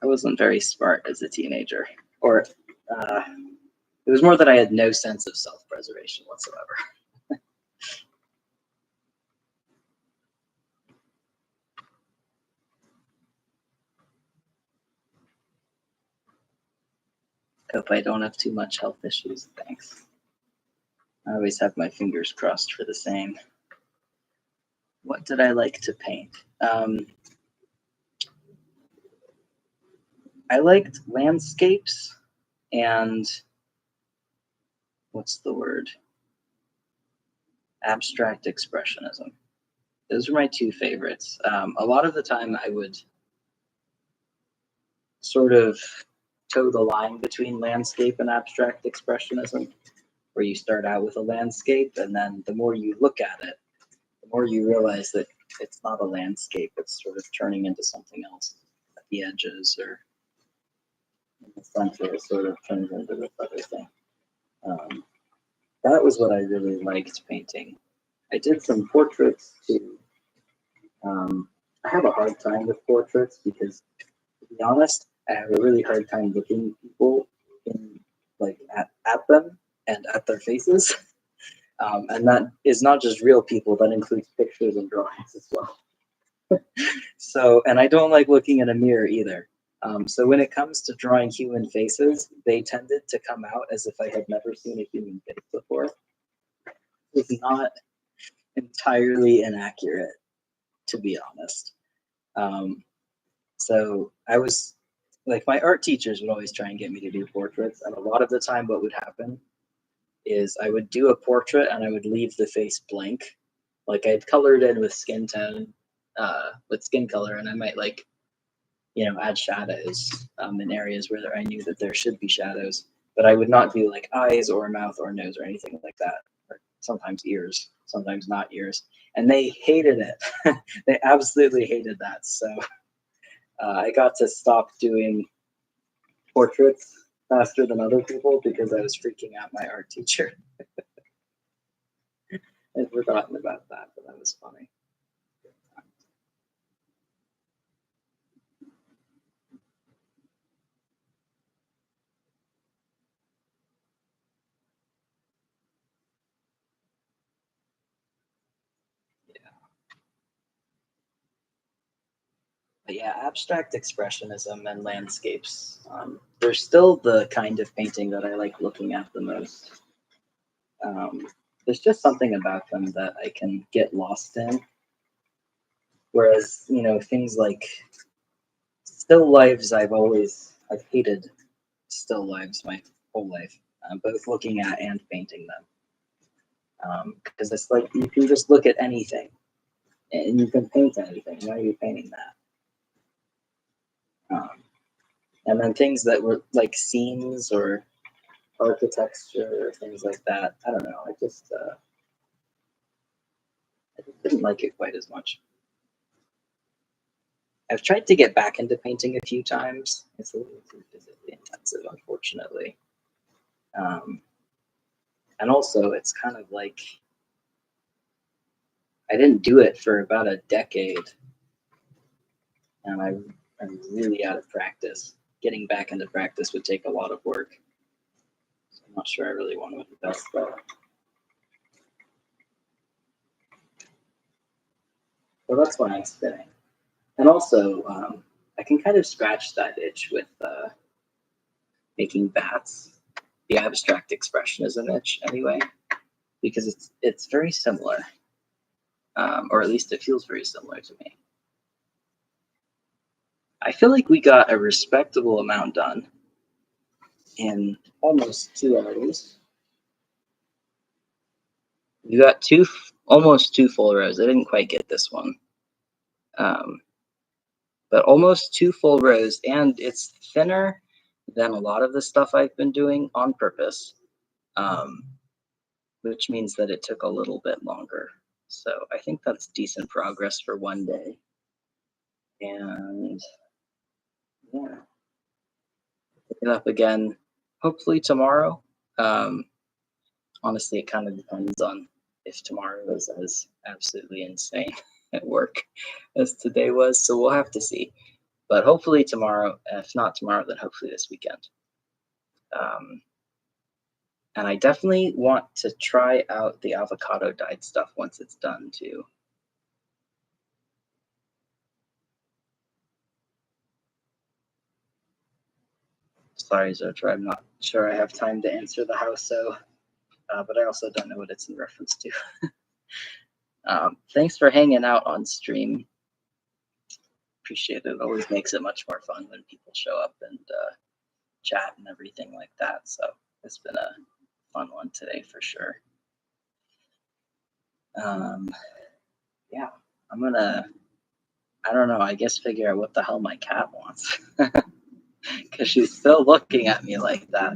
[SPEAKER 1] I wasn't very smart as a teenager. Or it was more that I had no sense of self-preservation whatsoever. Hope I don't have too much health issues. Thanks. I always have my fingers crossed for the same. What did I like to paint? I liked landscapes and what's the word? Abstract expressionism. Those are my 2 favorites. A lot of the time I would sort of toe the line between landscape and abstract expressionism, where you start out with a landscape and then the more you look at it, the more you realize that it's not a landscape, it's sort of turning into something else at the edges, or in the center it sort of turns into this other thing. That was what I really liked painting. I did some portraits too. I have a hard time with portraits because, to be honest, I have a really hard time looking at people at them and at their faces. And that is not just real people, that includes pictures and drawings as well. So, and I don't like looking in a mirror either. So when it comes to drawing human faces, they tended to come out as if I had never seen a human face before. It's not entirely inaccurate, to be honest. So I was, like, my art teachers would always try and get me to do portraits, and a lot of the time what would happen is I would do a portrait and I would leave the face blank. Like, I'd colored in with skin tone, with skin color, and I might, like, add shadows in areas where I knew that there should be shadows, but I would not do like eyes or mouth or nose or anything like that, or sometimes ears, sometimes not ears. And they hated it. They absolutely hated that. So I got to stop doing portraits faster than other people because I was freaking out my art teacher. I'd forgotten about that, but that was funny. But yeah, abstract expressionism and landscapes, they're still the kind of painting that I like looking at the most. There's just something about them that I can get lost in. Whereas, things like still lifes, I've hated still lifes. whole life, both looking at and painting them. Because it's like you can just look at anything and you can paint anything. Why are you painting that? And then things that were like scenes or architecture or things like that. I don't know. I just didn't like it quite as much. I've tried to get back into painting a few times. It's a little too physically intensive, unfortunately. And also, it's kind of like I didn't do it for about a decade, and I'm really out of practice. Getting back into practice would take a lot of work. So I'm not sure I really want to invest that. So that's why I'm spinning. And also, I can kind of scratch that itch with making bats. The abstract expressionism itch, anyway, because it's very similar, or at least it feels very similar to me. I feel like we got a respectable amount done in almost 2 hours. You got almost two full rows. I didn't quite get this one. But almost 2 full rows, and it's thinner than a lot of the stuff I've been doing on purpose, which means that it took a little bit longer. So I think that's decent progress for one day. And yeah, pick it up again, hopefully tomorrow. Honestly, it kind of depends on if tomorrow is as absolutely insane at work as today was. So we'll have to see. But hopefully tomorrow, if not tomorrow, then hopefully this weekend. And I definitely want to try out the avocado dyed stuff once it's done too. Sorry, Zotra, I'm not sure I have time to answer the how so, but I also don't know what it's in reference to. Thanks for hanging out on stream. Appreciate it. It always makes it much more fun when people show up and chat and everything like that. So it's been a fun one today for sure. Yeah, I'm gonna, I don't know, I guess figure out what the hell my cat wants. Because she's still looking at me like that.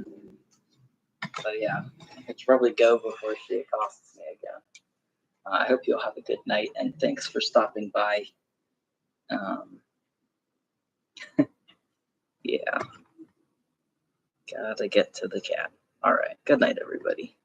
[SPEAKER 1] But yeah, I should probably go before she accosts me again. I hope you'll have a good night, and thanks for stopping by. Yeah, gotta get to the cat. All right, good night, everybody.